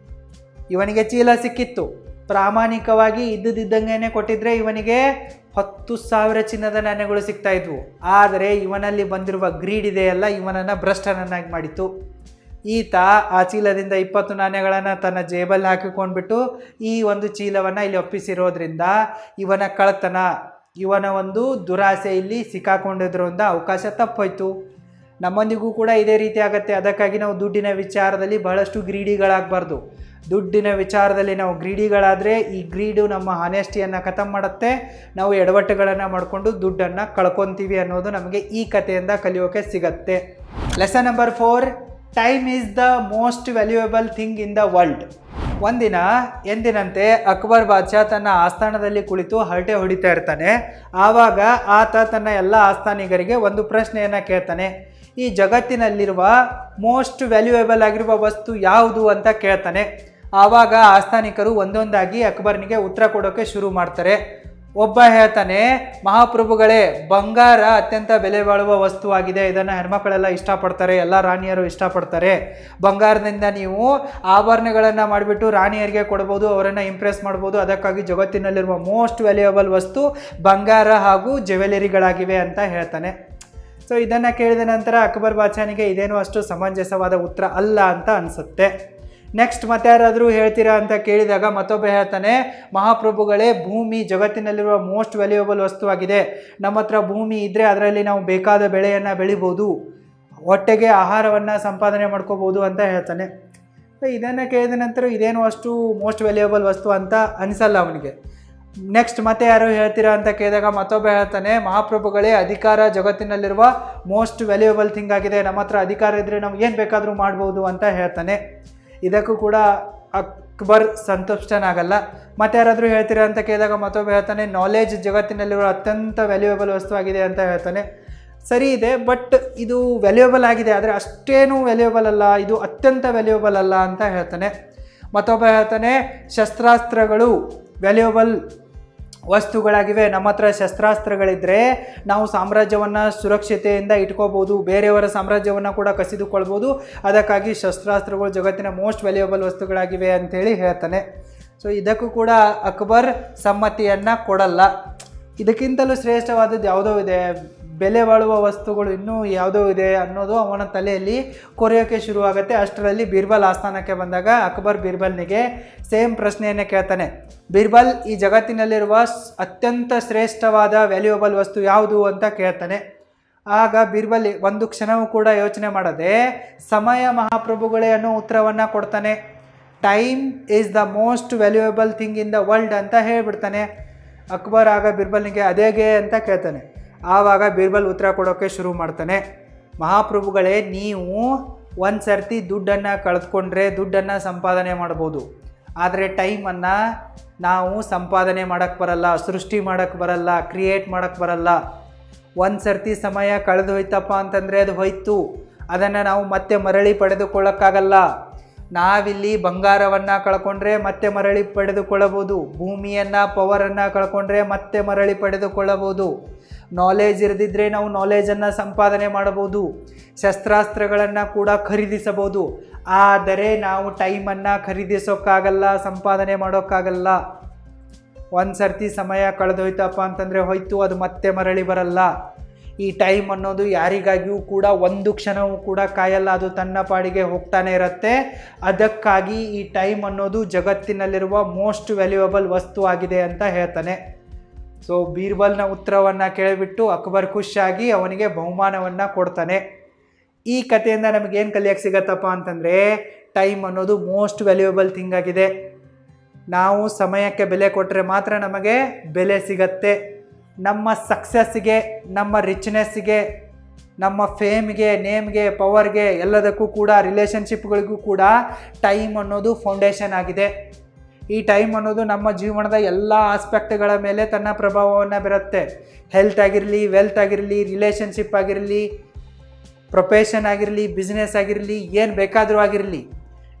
ಇವನಿಗೆ ಚೀಲ ಸಿಕ್ಕಿತ್ತು, ಪ್ರಾಮಾಣಿಕವಾಗಿ ಇದ್ದಂಗೆ ಕೊಟ್ಟಿದ್ರೆ ಇವನಿಗೆ 10,000 ಚಿನ್ನದ ನಾಣ್ಯಗಳು ಸಿಗ್ತಾ ಇದ್ವು. ಆದರೆ ಇವನಲ್ಲಿ ಬಂದಿರುವ ಗ್ರೀಡ್ ಇದೆಯಲ್ಲ, ಇವನನ್ನು ಭ್ರಷ್ಟನನ್ನಾಗಿ ಮಾಡಿತ್ತು. ಈತ ಆ ಚೀಲದಿಂದ 20 ನಾಣ್ಯಗಳನ್ನು ತನ್ನ ಜೇಬಲ್ಲಿ ಹಾಕಿಕೊಂಡ್ಬಿಟ್ಟು ಈ ಒಂದು ಚೀಲವನ್ನು ಇಲ್ಲಿ ಒಪ್ಪಿಸಿರೋದ್ರಿಂದ ಇವನ ಕಳ್ಳತನ, ಇವನ ಒಂದು ದುರಾಸೆ ಇಲ್ಲಿ ಸಿಕ್ಕಾಕೊಂಡಿದ್ರಿಂದ ಅವಕಾಶ ತಪ್ಪೋಯ್ತು. ನಮ್ಮೊಂದಿಗೂ ಕೂಡ ಇದೇ ರೀತಿ ಆಗುತ್ತೆ. ಅದಕ್ಕಾಗಿ ನಾವು ದುಡ್ಡಿನ ವಿಚಾರದಲ್ಲಿ ಬಹಳಷ್ಟು ಗ್ರೀಡಿಗಳಾಗಬಾರ್ದು. ದುಡ್ಡಿನ ವಿಚಾರದಲ್ಲಿ ನಾವು ಗ್ರೀಡಿಗಳಾದರೆ ಈ ಗ್ರೀಡು ನಮ್ಮ ಹಾನೆಸ್ಟಿಯನ್ನು ಖತಮ್ ಮಾಡುತ್ತೆ. ನಾವು ಎಡವಟ್ಟುಗಳನ್ನು ಮಾಡಿಕೊಂಡು ದುಡ್ಡನ್ನು ಕಳ್ಕೊತೀವಿ ಅನ್ನೋದು ನಮಗೆ ಈ ಕಥೆಯಿಂದ ಕಲಿಯೋಕೆ ಸಿಗತ್ತೆ. Lesson number 4, time is the most valuable thing in the world. ಒಂದಿನ ಎಂದಿನಂತೆ ಅಕ್ಬರ್ ಬಾದ್ಶಾ ತನ್ನ ಆಸ್ಥಾನದಲ್ಲಿ ಕುಳಿತು ಹರಟೆ ಹೊಡಿತಾ ಇರ್ತಾನೆ. ಆವಾಗ ಆತ ತನ್ನ ಎಲ್ಲ ಆಸ್ಥಾನಿಗರಿಗೆ ಒಂದು ಪ್ರಶ್ನೆಯನ್ನು ಕೇಳ್ತಾನೆ. ಈ ಜಗತ್ತಿನಲ್ಲಿರುವ ಮೋಸ್ಟ್ ವ್ಯಾಲ್ಯೂಯೇಬಲ್ ಆಗಿರುವ ವಸ್ತು ಯಾವುದು ಅಂತ ಕೇಳ್ತಾನೆ. ಆವಾಗ ಆಸ್ಥಾನಿಕರು ಒಂದೊಂದಾಗಿ ಅಕ್ಬರ್ನಿಗೆ ಉತ್ತರ ಕೊಡೋಕೆ ಶುರು ಮಾಡ್ತಾರೆ. ಒಬ್ಬ ಹೇಳ್ತಾನೆ, ಮಹಾಪ್ರಭುಗಳೇ, ಬಂಗಾರ ಅತ್ಯಂತ ಬೆಲೆ ಬಾಳುವ ವಸ್ತುವಾಗಿದೆ, ಇದನ್ನು ಹೆಣ್ಮಕ್ಕಳೆಲ್ಲ ಇಷ್ಟಪಡ್ತಾರೆ, ಎಲ್ಲ ರಾಣಿಯರು ಇಷ್ಟಪಡ್ತಾರೆ. ಬಂಗಾರದಿಂದ ನೀವು ಆಭರಣಗಳನ್ನು ಮಾಡಿಬಿಟ್ಟು ರಾಣಿಯರಿಗೆ ಕೊಡ್ಬೋದು, ಅವರನ್ನು ಇಂಪ್ರೆಸ್ ಮಾಡ್ಬೋದು. ಅದಕ್ಕಾಗಿ ಜಗತ್ತಿನಲ್ಲಿರುವ ಮೋಸ್ಟ್ ವ್ಯಾಲ್ಯೂಯಬಲ್ ವಸ್ತು ಬಂಗಾರ ಹಾಗೂ ಜ್ಯುವೆಲರಿಗಳಾಗಿವೆ ಅಂತ ಹೇಳ್ತಾನೆ. ಸೊ ಇದನ್ನು ಕೇಳಿದ ನಂತರ ಅಕ್ಬರ್ ಬಾದ್ಶಾನಿಗೆ ಇದೇನು ಅಷ್ಟು ಸಮಂಜಸವಾದ ಉತ್ತರ ಅಲ್ಲ ಅಂತ ಅನಿಸುತ್ತೆ. ನೆಕ್ಸ್ಟ್ ಮತ್ತೆ ಯಾರಾದರೂ ಹೇಳ್ತೀರಾ ಅಂತ ಕೇಳಿದಾಗ ಮತ್ತೊಬ್ಬ ಹೇಳ್ತಾನೆ, ಮಹಾಪ್ರಭುಗಳೇ, ಭೂಮಿ ಜಗತ್ತಿನಲ್ಲಿರುವ ಮೋಸ್ಟ್ ವ್ಯಾಲ್ಯೂಯಬಲ್ ವಸ್ತುವಾಗಿದೆ. ನಮ್ಮ ಹತ್ರ ಭೂಮಿ ಇದ್ದರೆ ಅದರಲ್ಲಿ ನಾವು ಬೇಕಾದ ಬೆಳೆಯನ್ನು ಬೆಳಿಬೋದು, ಹೊಟ್ಟೆಗೆ ಆಹಾರವನ್ನು ಸಂಪಾದನೆ ಮಾಡ್ಕೋಬೋದು ಅಂತ ಹೇಳ್ತಾನೆ. ಇದನ್ನು ಕೇಳಿದ ನಂತರ ಇದೇನು ಅಷ್ಟು ಮೋಸ್ಟ್ ವ್ಯಾಲ್ಯೂಯಬಲ್ ವಸ್ತು ಅಂತ ಅನಿಸಲ್ಲ ಅವನಿಗೆ. ನೆಕ್ಸ್ಟ್ ಮತ್ತೆ ಯಾರು ಹೇಳ್ತೀರಾ ಅಂತ ಕೇಳಿದಾಗ ಮತ್ತೊಬ್ಬ ಹೇಳ್ತಾನೆ, ಮಹಾಪ್ರಭುಗಳೇ, ಅಧಿಕಾರ ಜಗತ್ತಿನಲ್ಲಿರುವ ಮೋಸ್ಟ್ ವ್ಯಾಲ್ಯೂಯಬಲ್ ಥಿಂಗ್ ಆಗಿದೆ, ನಮ್ಮ ಹತ್ರ ಅಧಿಕಾರ ಇದ್ದರೆ ನಾವು ಏನು ಬೇಕಾದರೂ ಮಾಡ್ಬೋದು ಅಂತ ಹೇಳ್ತಾನೆ. ಇದಕ್ಕೂ ಕೂಡ ಅಕ್ಬರ್ ಸಂತುಷ್ಟನಾಗಲ್ಲ. ಮತ್ತೆ ಯಾರಾದರೂ ಹೇಳ್ತೀರಾ ಅಂತ ಕೇಳಿದಾಗ ಮತ್ತೊಬ್ಬ ಹೇಳ್ತಾನೆ, ನಾಲೆಜ್ ಜಗತ್ತಿನಲ್ಲಿರುವ ಅತ್ಯಂತ ವ್ಯಾಲ್ಯೂಯಬಲ್ ವಸ್ತುವಾಗಿದೆ ಅಂತ ಹೇಳ್ತಾನೆ. ಸರಿ ಇದೆ, ಬಟ್ ಇದು ವ್ಯಾಲ್ಯೂಯಬಲ್ ಆಗಿದೆ, ಆದರೆ ಅಷ್ಟೇನೂ ವ್ಯಾಲ್ಯೂಯಬಲ್ ಅಲ್ಲ, ಇದು ಅತ್ಯಂತ ವ್ಯಾಲ್ಯೂಯಬಲ್ ಅಲ್ಲ ಅಂತ ಹೇಳ್ತಾನೆ. ಮತ್ತೊಬ್ಬ ಹೇಳ್ತಾನೆ, ಶಸ್ತ್ರಾಸ್ತ್ರಗಳು ವ್ಯಾಲ್ಯೂಯಬಲ್ ವಸ್ತುಗಳಾಗಿವೆ, ನಮ್ಮ ಹತ್ರ ಶಸ್ತ್ರಾಸ್ತ್ರಗಳಿದ್ದರೆ ನಾವು ಸಾಮ್ರಾಜ್ಯವನ್ನು ಸುರಕ್ಷತೆಯಿಂದ ಇಟ್ಕೋಬೋದು, ಬೇರೆಯವರ ಸಾಮ್ರಾಜ್ಯವನ್ನು ಕೂಡ ಕಸಿದುಕೊಳ್ಬೋದು, ಅದಕ್ಕಾಗಿ ಶಸ್ತ್ರಾಸ್ತ್ರಗಳು ಜಗತ್ತಿನ ಮೋಸ್ಟ್ ವ್ಯಾಲ್ಯೂಯಬಲ್ ವಸ್ತುಗಳಾಗಿವೆ ಅಂಥೇಳಿ ಹೇಳ್ತಾನೆ. ಸೊ ಇದಕ್ಕೂ ಕೂಡ ಅಕ್ಬರ್ ಸಮ್ಮತಿಯನ್ನು ಕೊಡಲ್ಲ. ಇದಕ್ಕಿಂತಲೂ ಶ್ರೇಷ್ಠವಾದದ್ದು ಯಾವುದೋ ಇದೆ, ಬೆಲೆ ಬಾಳುವ ವಸ್ತುಗಳು ಇನ್ನೂ ಯಾವುದೋ ಇದೆ ಅನ್ನೋದು ಅವನ ತಲೆಯಲ್ಲಿ ಕೊರೆಯೋಕ್ಕೆ ಶುರುವಾಗುತ್ತೆ. ಅಷ್ಟರಲ್ಲಿ ಬೀರ್ಬಲ್ ಆಸ್ಥಾನಕ್ಕೆ ಬಂದಾಗ ಅಕ್ಬರ್ ಬೀರ್ಬಲ್ನಿಗೆ ಸೇಮ್ ಪ್ರಶ್ನೆಯನ್ನೇ ಕೇಳ್ತಾನೆ, ಬೀರ್ಬಲ್, ಈ ಜಗತ್ತಿನಲ್ಲಿರುವ ಅತ್ಯಂತ ಶ್ರೇಷ್ಠವಾದ ವ್ಯಾಲ್ಯೂಯಬಲ್ ವಸ್ತು ಯಾವುದು ಅಂತ ಕೇಳ್ತಾನೆ. ಆಗ ಬೀರ್ಬಲ್ ಒಂದು ಕ್ಷಣವೂ ಕೂಡ ಯೋಚನೆ ಮಾಡದೆ ಸಮಯ ಮಹಾಪ್ರಭುಗಳೇ ಅನ್ನೋ ಉತ್ತರವನ್ನು ಕೊಡ್ತಾನೆ. Time is the most valuable thing in the world ಅಂತ ಹೇಳಿಬಿಡ್ತಾನೆ. ಅಕ್ಬರ್ ಆಗ ಬೀರ್ಬಲ್ನಿಗೆ ಅದೇಗೆ ಅಂತ ಕೇಳ್ತಾನೆ. ಆವಾಗ ಬೀರ್ಬಲ್ ಉತ್ತರ ಕೊಡೋಕ್ಕೆ ಶುರು ಮಾಡ್ತಾನೆ, ಮಹಾಪ್ರಭುಗಳೇ, ನೀವು ಒಂದು ಸರ್ತಿ ದುಡ್ಡನ್ನು ಕಳೆದುಕೊಂಡ್ರೆ ದುಡ್ಡನ್ನು ಸಂಪಾದನೆ ಮಾಡ್ಬೋದು, ಆದರೆ ಟೈಮನ್ನು ನಾವು ಸಂಪಾದನೆ ಮಾಡೋಕ್ಕೆ ಬರಲ್ಲ, ಸೃಷ್ಟಿ ಮಾಡೋಕ್ಕೆ ಬರಲ್ಲ, ಕ್ರಿಯೇಟ್ ಮಾಡೋಕ್ಕೆ ಬರಲ್ಲ. ಒಂದು ಸರ್ತಿ ಸಮಯ ಕಳೆದು ಹೋಯ್ತಪ್ಪ ಅಂತಂದರೆ ಅದು ಹೋಯ್ತು, ಅದನ್ನು ನಾವು ಮತ್ತೆ ಮರಳಿ ಪಡೆದುಕೊಳ್ಳೋಕ್ಕಾಗಲ್ಲ. ನಾವಿಲ್ಲಿ ಬಂಗಾರವನ್ನು ಕಳ್ಕೊಂಡ್ರೆ ಮತ್ತೆ ಮರಳಿ ಪಡೆದುಕೊಳ್ಳಬಹುದು, ಭೂಮಿಯನ್ನು ಪವರನ್ನು ಕಳ್ಕೊಂಡ್ರೆ ಮತ್ತೆ ಮರಳಿ ಪಡೆದುಕೊಳ್ಳಬಹುದು, ನಾಲೆಜ್ ಇರದಿದ್ದರೆ ನಾವು ನಾಲೆಜನ್ನು ಸಂಪಾದನೆ ಮಾಡಬಹುದು, ಶಸ್ತ್ರಾಸ್ತ್ರಗಳನ್ನು ಕೂಡ ಖರೀದಿಸಬಹುದು, ಆದರೆ ನಾವು ಟೈಮನ್ನು ಖರೀದಿಸೋಕ್ಕಾಗಲ್ಲ, ಸಂಪಾದನೆ ಮಾಡೋಕ್ಕಾಗಲ್ಲ. ಒಂದು ಸರ್ತಿ ಸಮಯ ಕಳೆದೋಯ್ತಪ್ಪ ಅಂತಂದರೆ ಹೋಯ್ತು, ಅದು ಮತ್ತೆ ಮರಳಿ ಬರಲ್ಲ. ಈ ಟೈಮ್ ಅನ್ನೋದು ಯಾರಿಗಾಗಿಯೂ ಕೂಡ ಒಂದು ಕ್ಷಣವೂ ಕೂಡ ಕಾಯಲ್ಲ, ಅದು ತನ್ನ ಪಾಡಿಗೆ ಹೋಗ್ತಾನೆ ಇರುತ್ತೆ. ಅದಕ್ಕಾಗಿ ಈ ಟೈಮ್ ಅನ್ನೋದು ಜಗತ್ತಿನಲ್ಲಿರುವ ಮೋಸ್ಟ್ ವ್ಯಾಲ್ಯೂಯಬಲ್ ವಸ್ತು ಆಗಿದೆ ಅಂತ ಹೇಳ್ತಾನೆ. ಸೊ ಬೀರ್ಬಲ್ನ ಉತ್ತರವನ್ನು ಕೇಳಿಬಿಟ್ಟು ಅಕ್ಬರ್ ಖುಷಿಯಾಗಿ ಅವನಿಗೆ ಬಹುಮಾನವನ್ನು ಕೊಡ್ತಾನೆ. ಈ ಕಥೆಯಿಂದ ನಮಗೇನು ಕಲಿಯೋಕ್ಕೆ ಸಿಗತ್ತಪ್ಪ ಅಂತಂದರೆ, ಟೈಮ್ ಅನ್ನೋದು ಮೋಸ್ಟ್ ವ್ಯಾಲ್ಯೂಯಬಲ್ ಥಿಂಗ್ ಆಗಿದೆ. ನಾವು ಸಮಯಕ್ಕೆ ಬೆಲೆ ಕೊಟ್ಟರೆ ಮಾತ್ರ ನಮಗೆ ಬೆಲೆ ಸಿಗತ್ತೆ. ನಮ್ಮ ಸಕ್ಸಸ್ಸಿಗೆ, ನಮ್ಮ ರಿಚ್ನೆಸ್ಸಿಗೆ, ನಮ್ಮ ಫೇಮ್ಗೆ, ನೇಮ್ಗೆ, ಪವರ್ಗೆ, ಎಲ್ಲದಕ್ಕೂ ಕೂಡ, ರಿಲೇಷನ್ಶಿಪ್ಗಳಿಗೂ ಕೂಡ ಟೈಮ್ ಅನ್ನೋದು ಫೌಂಡೇಶನ್ ಆಗಿದೆ. ಈ ಟೈಮ್ ಅನ್ನೋದು ನಮ್ಮ ಜೀವನದ ಎಲ್ಲ ಆಸ್ಪೆಕ್ಟ್ಗಳ ಮೇಲೆ ತನ್ನ ಪ್ರಭಾವವನ್ನು ಬೀರುತ್ತೆ. ಹೆಲ್ತ್ ಆಗಿರಲಿ, ವೆಲ್ತ್ ಆಗಿರಲಿ, ರಿಲೇಷನ್ಶಿಪ್ ಆಗಿರಲಿ, ಪ್ರೊಫೆಷನ್ ಆಗಿರಲಿ, ಬಿಸ್ನೆಸ್ ಆಗಿರಲಿ, ಏನು ಬೇಕಾದರೂ ಆಗಿರಲಿ,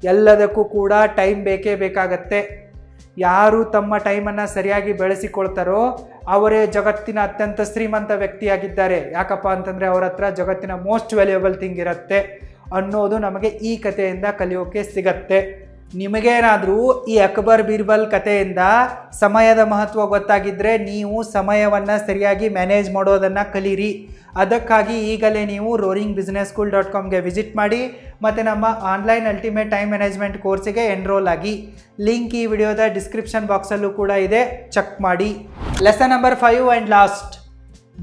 ಎಲ್ಲದಕ್ಕೂ ಕೂಡ ಟೈಮ್ ಬೇಕೇ ಬೇಕಾಗತ್ತೆ. ಯಾರು ತಮ್ಮ ಟೈಮನ್ನು ಸರಿಯಾಗಿ ಬೆಳೆಸಿಕೊಳ್ತಾರೋ ಅವರೇ ಜಗತ್ತಿನ ಅತ್ಯಂತ ಶ್ರೀಮಂತ ವ್ಯಕ್ತಿಯಾಗಿದ್ದಾರೆ. ಯಾಕಪ್ಪ ಅಂತಂದರೆ ಅವರ ಹತ್ರ ಜಗತ್ತಿನ ಮೋಸ್ಟ್ ವ್ಯಾಲ್ಯೂಯಬಲ್ ಥಿಂಗ್ ಇರುತ್ತೆ ಅನ್ನೋದು ನಮಗೆ ಈ ಕಥೆಯಿಂದ ಕಲಿಯೋಕ್ಕೆ ಸಿಗತ್ತೆ. ನಿಮಗೇನಾದರೂ ಈ ಅಕ್ಬರ್ ಬೀರ್ಬಲ್ ಕಥೆಯಿಂದ ಸಮಯದ ಮಹತ್ವ ಗೊತ್ತಾಗಿದ್ದರೆ ನೀವು ಸಮಯವನ್ನು ಸರಿಯಾಗಿ ಮ್ಯಾನೇಜ್ ಮಾಡೋದನ್ನು ಕಲೀರಿ. ಅದಕ್ಕಾಗಿ ಈಗಲೇ ನೀವು roaringbusinesschool.comಗೆ ವಿಸಿಟ್ ಮಾಡಿ ಮತ್ತು ನಮ್ಮ ಆನ್ಲೈನ್ ಅಲ್ಟಿಮೇಟ್ ಟೈಮ್ ಮ್ಯಾನೇಜ್ಮೆಂಟ್ ಕೋರ್ಸಿಗೆ ಎನ್ರೋಲ್ ಆಗಿ. ಲಿಂಕ್ ಈ ವಿಡಿಯೋದ ಡಿಸ್ಕ್ರಿಪ್ಷನ್ ಬಾಕ್ಸಲ್ಲೂ ಕೂಡ ಇದೆ, ಚೆಕ್ ಮಾಡಿ. Lesson number 5 and last,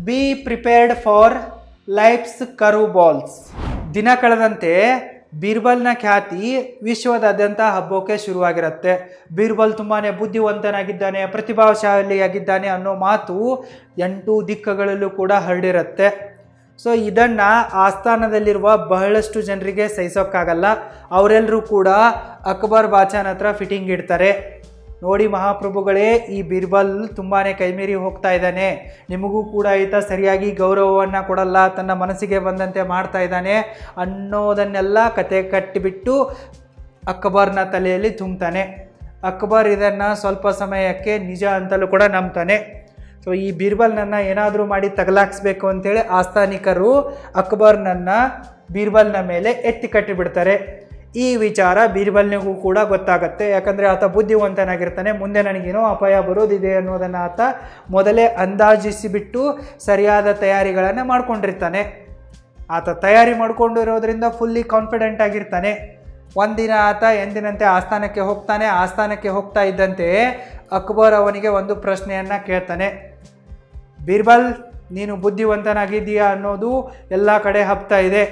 be prepared for life's curve balls. ದಿನ ಕಳೆದಂತೆ ಬೀರ್ಬಲ್ನ ಖ್ಯಾತಿ ವಿಶ್ವದಾದ್ಯಂತ ಹಬ್ಬೋಕ್ಕೆ ಶುರುವಾಗಿರುತ್ತೆ. ಬೀರ್ಬಲ್ ತುಂಬಾ ಬುದ್ಧಿವಂತನಾಗಿದ್ದಾನೆ, ಪ್ರತಿಭಾಶಾಲಿಯಾಗಿದ್ದಾನೆ ಅನ್ನೋ ಮಾತು 8 ದಿಕ್ಕುಗಳಲ್ಲೂ ಕೂಡ ಹರಡಿರುತ್ತೆ. ಸೊ ಇದನ್ನು ಆಸ್ಥಾನದಲ್ಲಿರುವ ಬಹಳಷ್ಟು ಜನರಿಗೆ ಸಹಿಸೋಕ್ಕಾಗಲ್ಲ. ಅವರೆಲ್ಲರೂ ಕೂಡ ಅಕ್ಬರ್ ಬಾದ್ಶಾನ ಹತ್ರ ಫಿಟ್ಟಿಂಗ್ ಇಡ್ತಾರೆ. ನೋಡಿ ಮಹಾಪ್ರಭುಗಳೇ, ಈ ಬೀರ್ಬಲ್ ತುಂಬಾ ಕೈಮೀರಿ ಹೋಗ್ತಾ ಇದ್ದಾನೆ, ನಿಮಗೂ ಕೂಡ ಈತ ಸರಿಯಾಗಿ ಗೌರವವನ್ನು ಕೊಡಲ್ಲ, ತನ್ನ ಮನಸ್ಸಿಗೆ ಬಂದಂತೆ ಮಾಡ್ತಾ ಇದ್ದಾನೆ ಅನ್ನೋದನ್ನೆಲ್ಲ ಕತೆ ಕಟ್ಟಿಬಿಟ್ಟು ಅಕ್ಬರ್ನ ತಲೆಯಲ್ಲಿ ತುಂಬ್ತಾನೆ. ಅಕ್ಬರ್ ಇದನ್ನು ಸ್ವಲ್ಪ ಸಮಯಕ್ಕೆ ನಿಜ ಅಂತಲೂ ಕೂಡ ನಂಬ್ತಾನೆ. ಸೊ ಈ ಬೀರ್ಬಲ್ನನ್ನು ಏನಾದರೂ ಮಾಡಿ ತಗಲಾಕ್ಸ್ಬೇಕು ಅಂತೇಳಿ ಆಸ್ಥಾನಿಕರು ಅಕ್ಬರ್ನನ್ನು ಬೀರ್ಬಲ್ನ ಮೇಲೆ ಎತ್ತಿ ಕಟ್ಟಿಬಿಡ್ತಾರೆ. ಈ ವಿಚಾರ ಬೀರ್ಬಲ್ನಿಗೂ ಕೂಡ ಗೊತ್ತಾಗತ್ತೆ, ಯಾಕಂದರೆ ಆತ ಬುದ್ಧಿವಂತನಾಗಿರ್ತಾನೆ. ಮುಂದೆ ನನಗೇನೋ ಅಪಾಯ ಬರೋದಿದೆ ಅನ್ನೋದನ್ನು ಆತ ಮೊದಲೇ ಅಂದಾಜಿಸಿಬಿಟ್ಟು ಸರಿಯಾದ ತಯಾರಿಗಳನ್ನು ಮಾಡ್ಕೊಂಡಿರ್ತಾನೆ. ಆತ ತಯಾರಿ ಮಾಡ್ಕೊಂಡಿರೋದ್ರಿಂದ ಫುಲ್ಲಿ ಕಾನ್ಫಿಡೆಂಟ್ ಆಗಿರ್ತಾನೆ. ಒಂದಿನ ಆತ ಎಂದಿನಂತೆ ಆಸ್ಥಾನಕ್ಕೆ ಹೋಗ್ತಾನೆ. ಆಸ್ಥಾನಕ್ಕೆ ಹೋಗ್ತಾ ಇದ್ದಂತೆ ಅಕ್ಬರ್ ಅವನಿಗೆ ಒಂದು ಪ್ರಶ್ನೆಯನ್ನು ಕೇಳ್ತಾನೆ. ಬೀರ್ಬಲ್, ನೀನು ಬುದ್ಧಿವಂತನಾಗಿದ್ದೀಯಾ ಅನ್ನೋದು ಎಲ್ಲ ಕಡೆ ಹಬ್ತಾ ಇದೆ.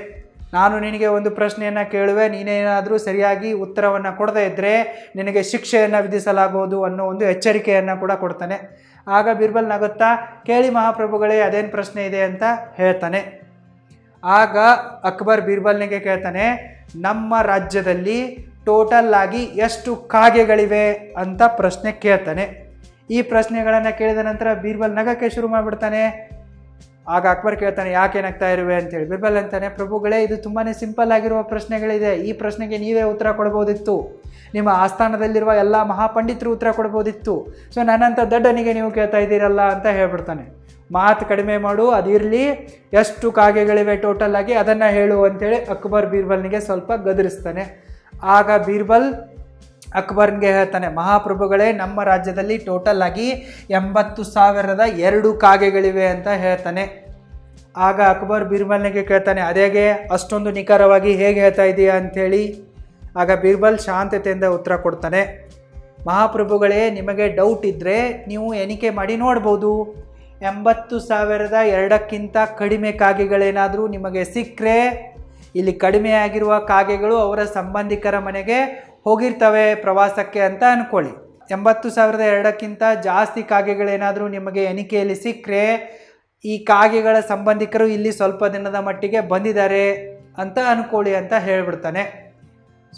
ನಾನು ನಿನಗೆ ಒಂದು ಪ್ರಶ್ನೆಯನ್ನು ಕೇಳುವೆ, ನೀನೇನಾದರೂ ಸರಿಯಾಗಿ ಉತ್ತರವನ್ನು ಕೊಡದೇ ಇದ್ದರೆ ನಿನಗೆ ಶಿಕ್ಷೆಯನ್ನು ವಿಧಿಸಲಾಗುವುದು ಅನ್ನೋ ಒಂದು ಎಚ್ಚರಿಕೆಯನ್ನು ಕೂಡ ಕೊಡ್ತಾನೆ. ಆಗ ಬೀರ್ಬಲ್ ನಗುತ್ತಾ, ಕೇಳಿ ಮಹಾಪ್ರಭುಗಳೇ, ಅದೇನು ಪ್ರಶ್ನೆ ಇದೆ ಅಂತ ಹೇಳ್ತಾನೆ. ಆಗ ಅಕ್ಬರ್ ಬೀರ್ಬಲ್ನಿಗೆ ಕೇಳ್ತಾನೆ, ನಮ್ಮ ರಾಜ್ಯದಲ್ಲಿ ಟೋಟಲ್ ಆಗಿ ಎಷ್ಟು ಕಾಗೆಗಳಿವೆ ಅಂತ ಪ್ರಶ್ನೆ ಕೇಳ್ತಾನೆ. ಈ ಪ್ರಶ್ನೆಗಳನ್ನು ಕೇಳಿದ ನಂತರ ಬೀರ್ಬಲ್ ನಗಕ್ಕೆ ಶುರು ಮಾಡಿಬಿಡ್ತಾನೆ. ಆಗ ಅಕ್ಬರ್ ಕೇಳ್ತಾನೆ, ಯಾಕೆ ನಗ್ತಾ ಇರುವೆ ಅಂತೇಳಿ. ಬೀರ್ಬಲ್ ಅಂತಾನೆ, ಪ್ರಭುಗಳೇ, ಇದು ತುಂಬಾ ಸಿಂಪಲ್ ಆಗಿರುವ ಪ್ರಶ್ನೆಗಳಿದೆ, ಈ ಪ್ರಶ್ನೆಗೆ ನೀವೇ ಉತ್ತರ ಕೊಡ್ಬೋದಿತ್ತು, ನಿಮ್ಮ ಆಸ್ಥಾನದಲ್ಲಿರುವ ಎಲ್ಲ ಮಹಾಪಂಡಿತರು ಉತ್ತರ ಕೊಡ್ಬೋದಿತ್ತು, ಸೊ ನನ್ನಂಥ ದಡ್ಡನಿಗೆ ನೀವು ಕೇಳ್ತಾ ಇದ್ದೀರಲ್ಲ ಅಂತ ಹೇಳ್ಬಿಡ್ತಾನೆ. ಮಾತು ಕಡಿಮೆ ಮಾಡು, ಅದಿರಲಿ, ಎಷ್ಟು ಕಾಗೆಗಳಿವೆ ಟೋಟಲ್ ಆಗಿ ಅದನ್ನು ಹೇಳು ಅಂತೇಳಿ ಅಕ್ಬರ್ ಬೀರ್ಬಲ್ನಿಗೆ ಸ್ವಲ್ಪ ಗದರಿಸ್ತಾನೆ. ಆಗ ಬೀರ್ಬಲ್ ಅಕ್ಬರ್ಗೆ ಹೇಳ್ತಾನೆ, ಮಹಾಪ್ರಭುಗಳೇ, ನಮ್ಮ ರಾಜ್ಯದಲ್ಲಿ ಟೋಟಲ್ ಆಗಿ 80,002 ಕಾಗೆಗಳಿವೆ ಅಂತ ಹೇಳ್ತಾನೆ. ಆಗ ಅಕ್ಬರ್ ಬೀರ್ಬಲ್ನಿಗೆ ಕೇಳ್ತಾನೆ, ಅದೇಗೆ ಅಷ್ಟೊಂದು ನಿಖರವಾಗಿ ಹೇಗೆ ಹೇಳ್ತಾ ಇದೆಯಾ ಅಂಥೇಳಿ. ಆಗ ಬೀರ್ಬಲ್ ಶಾಂತತೆಯಿಂದ ಉತ್ತರ ಕೊಡ್ತಾನೆ, ಮಹಾಪ್ರಭುಗಳೇ, ನಿಮಗೆ ಡೌಟ್ ಇದ್ದರೆ ನೀವು ಎಣಿಕೆ ಮಾಡಿ ನೋಡ್ಬೋದು. 80,002ಕ್ಕಿಂತ ಕಡಿಮೆ ಕಾಗೆಗಳೇನಾದರೂ ನಿಮಗೆ ಸಿಕ್ಕರೆ, ಇಲ್ಲಿ ಕಡಿಮೆ ಆಗಿರುವ ಕಾಗೆಗಳು ಅವರ ಸಂಬಂಧಿಕರ ಮನೆಗೆ ಹೋಗಿರ್ತವೆ ಪ್ರವಾಸಕ್ಕೆ ಅಂತ ಅಂದ್ಕೊಳ್ಳಿ. 80,002ಕ್ಕಿಂತ ಜಾಸ್ತಿ ಕಾಗೆಗಳೇನಾದರೂ ನಿಮಗೆ ಎಣಿಕೆಯಲ್ಲಿ ಸಿಕ್ಕರೆ, ಈ ಕಾಗೆಗಳ ಸಂಬಂಧಿಕರು ಇಲ್ಲಿ ಸ್ವಲ್ಪ ದಿನದ ಮಟ್ಟಿಗೆ ಬಂದಿದ್ದಾರೆ ಅಂತ ಅಂದ್ಕೊಳ್ಳಿ ಅಂತ ಹೇಳಿಬಿಡ್ತಾನೆ.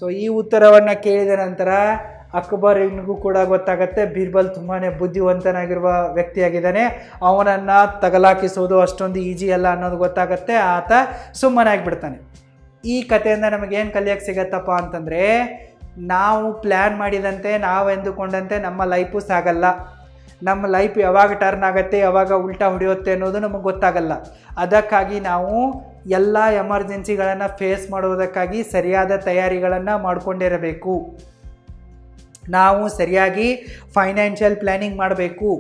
ಸೊ ಈ ಉತ್ತರವನ್ನು ಕೇಳಿದ ನಂತರ ಅಕ್ಬರ್ನಿಗೂ ಕೂಡ ಗೊತ್ತಾಗತ್ತೆ ಬೀರ್ಬಲ್ ತುಂಬಾ ಬುದ್ಧಿವಂತನಾಗಿರುವ ವ್ಯಕ್ತಿಯಾಗಿದ್ದಾನೆ, ಅವನನ್ನು ತಗಲಾಕಿಸೋದು ಅಷ್ಟೊಂದು ಈಜಿ ಅಲ್ಲ ಅನ್ನೋದು ಗೊತ್ತಾಗತ್ತೆ. ಆತ ಸುಮ್ಮನಾಗಿಬಿಡ್ತಾನೆ. ಈ ಕಥೆಯಿಂದ ನಮಗೇನು ಕಲಿಯೋಕ್ಕೆ ಸಿಗತ್ತಪ್ಪ ಅಂತಂದರೆ, ನಾವು ಪ್ಲ್ಯಾನ್ ಮಾಡಿದಂತೆ, ನಾವು ಎಂದುಕೊಂಡಂತೆ ನಮ್ಮ ಲೈಫು ಸಾಗಲ್ಲ. ನಮ್ಮ ಲೈಫ್ ಯಾವಾಗ ಟರ್ನ್ ಆಗುತ್ತೆ, ಯಾವಾಗ ಉಲ್ಟಾ ಹೊಡೆಯುತ್ತೆ ಅನ್ನೋದು ನಮಗೆ ಗೊತ್ತಾಗಲ್ಲ. ಅದಕ್ಕಾಗಿ ನಾವು ಎಲ್ಲ ಎಮರ್ಜೆನ್ಸಿಗಳನ್ನು ಫೇಸ್ ಮಾಡುವುದಕ್ಕಾಗಿ ಸರಿಯಾದ ತಯಾರಿಗಳನ್ನು ಮಾಡಿಕೊಂಡಿರಬೇಕು. ನಾವು ಸರಿಯಾಗಿ ಫೈನಾನ್ಷಿಯಲ್ ಪ್ಲ್ಯಾನಿಂಗ್ ಮಾಡಬೇಕು.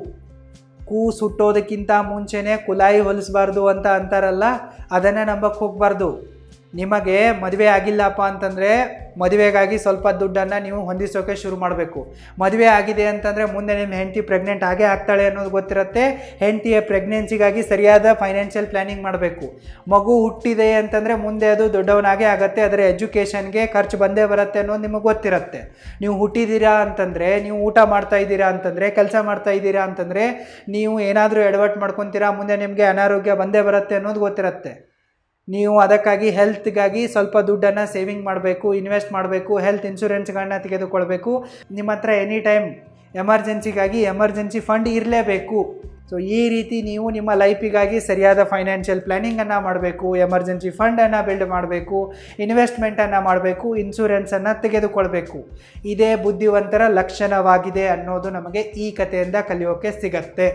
ಸುಟ್ಟೋದಕ್ಕಿಂತ ಮುಂಚೆನೇ ಕುಲಾಯಿ ಹೊಲಿಸಬಾರ್ದು ಅಂತ ಅಂತಾರಲ್ಲ, ಅದನ್ನು ನಂಬಕ್ಕೆ ಹೋಗಬಾರ್ದು. ನಿಮಗೆ ಮದುವೆ ಆಗಿಲ್ಲಪ್ಪ ಅಂತಂದರೆ ಮದುವೆಗಾಗಿ ಸ್ವಲ್ಪ ದುಡ್ಡನ್ನು ನೀವು ಹೊಂದಿಸೋಕೆ ಶುರು ಮಾಡಬೇಕು. ಮದುವೆ ಆಗಿದೆ ಅಂತಂದರೆ ಮುಂದೆ ನಿಮ್ಮ ಹೆಂಡತಿ ಪ್ರೆಗ್ನೆಂಟ್ ಆಗೇ ಆಗ್ತಾಳೆ ಅನ್ನೋದು ಗೊತ್ತಿರುತ್ತೆ. ಹೆಂಡತಿಯ ಪ್ರೆಗ್ನೆನ್ಸಿಗಾಗಿ ಸರಿಯಾದ ಫೈನಾನ್ಷಿಯಲ್ ಪ್ಲ್ಯಾನಿಂಗ್ ಮಾಡಬೇಕು. ಮಗು ಹುಟ್ಟಿದೆ ಅಂತಂದರೆ ಮುಂದೆ ಅದು ದೊಡ್ಡವನಾಗೇ ಆಗುತ್ತೆ, ಅದರ ಎಜುಕೇಷನ್ಗೆ ಖರ್ಚು ಬಂದೇ ಬರುತ್ತೆ ಅನ್ನೋದು ನಿಮಗೆ ಗೊತ್ತಿರುತ್ತೆ. ನೀವು ಹುಟ್ಟಿದ್ದೀರಾ ಅಂತಂದರೆ, ನೀವು ಊಟ ಮಾಡ್ತಾ ಇದ್ದೀರಾ ಅಂತಂದರೆ, ಕೆಲಸ ಮಾಡ್ತಾ ಇದ್ದೀರಾ ಅಂತಂದರೆ, ನೀವು ಏನಾದರೂ ಎಡವಟ್ಟು ಮಾಡ್ಕೊತೀರಾ, ಮುಂದೆ ನಿಮಗೆ ಅನಾರೋಗ್ಯ ಬಂದೇ ಬರುತ್ತೆ ಅನ್ನೋದು ಗೊತ್ತಿರುತ್ತೆ. ನೀವು ಅದಕ್ಕಾಗಿ ಹೆಲ್ತ್ಗಾಗಿ ಸ್ವಲ್ಪ ದುಡ್ಡನ್ನು ಸೇವಿಂಗ್ ಮಾಡಬೇಕು, ಇನ್ವೆಸ್ಟ್ ಮಾಡಬೇಕು, ಹೆಲ್ತ್ ಇನ್ಶೂರೆನ್ಸ್ಗಳನ್ನ ತೆಗೆದುಕೊಳ್ಬೇಕು. ನಿಮ್ಮ ಹತ್ರ ಎನಿ ಟೈಮ್ ಎಮರ್ಜೆನ್ಸಿಗಾಗಿ ಎಮರ್ಜೆನ್ಸಿ ಫಂಡ್ ಇರಲೇಬೇಕು. ಸೊ ಈ ರೀತಿ ನೀವು ನಿಮ್ಮ ಲೈಫಿಗಾಗಿ ಸರಿಯಾದ ಫೈನಾನ್ಷಿಯಲ್ ಪ್ಲ್ಯಾನಿಂಗನ್ನು ಮಾಡಬೇಕು, ಎಮರ್ಜೆನ್ಸಿ ಫಂಡನ್ನು ಬಿಲ್ಡ್ ಮಾಡಬೇಕು, ಇನ್ವೆಸ್ಟ್ಮೆಂಟನ್ನು ಮಾಡಬೇಕು, ಇನ್ಶೂರೆನ್ಸನ್ನು ತೆಗೆದುಕೊಳ್ಬೇಕು. ಇದೇ ಬುದ್ಧಿವಂತರ ಲಕ್ಷಣವಾಗಿದೆ ಅನ್ನೋದು ನಮಗೆ ಈ ಕಥೆಯಿಂದ ಕಲಿಯೋಕ್ಕೆ ಸಿಗತ್ತೆ.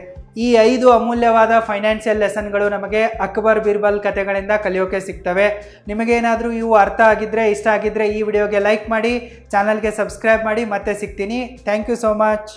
ಈ 5 ಅಮೂಲ್ಯವಾದ ಫೈನಾನ್ಷಿಯಲ್ ಲೆಸನ್ಗಳು ನಮಗೆ ಅಕ್ಬರ್ ಬೀರ್ಬಲ್ ಕಥೆಗಳಿಂದ ಕಲಿಯೋಕ್ಕೆ ಸಿಗ್ತವೆ. ನಿಮಗೇನಾದರೂ ಇವು ಅರ್ಥ ಆಗಿದ್ದರೆ, ಇಷ್ಟ ಆಗಿದ್ದರೆ ಈ ವಿಡಿಯೋಗೆ ಲೈಕ್ ಮಾಡಿ, ಚಾನಲ್ಗೆ ಸಬ್ಸ್ಕ್ರೈಬ್ ಮಾಡಿ. ಮತ್ತೆ ಸಿಗ್ತೀನಿ. Thank you so much.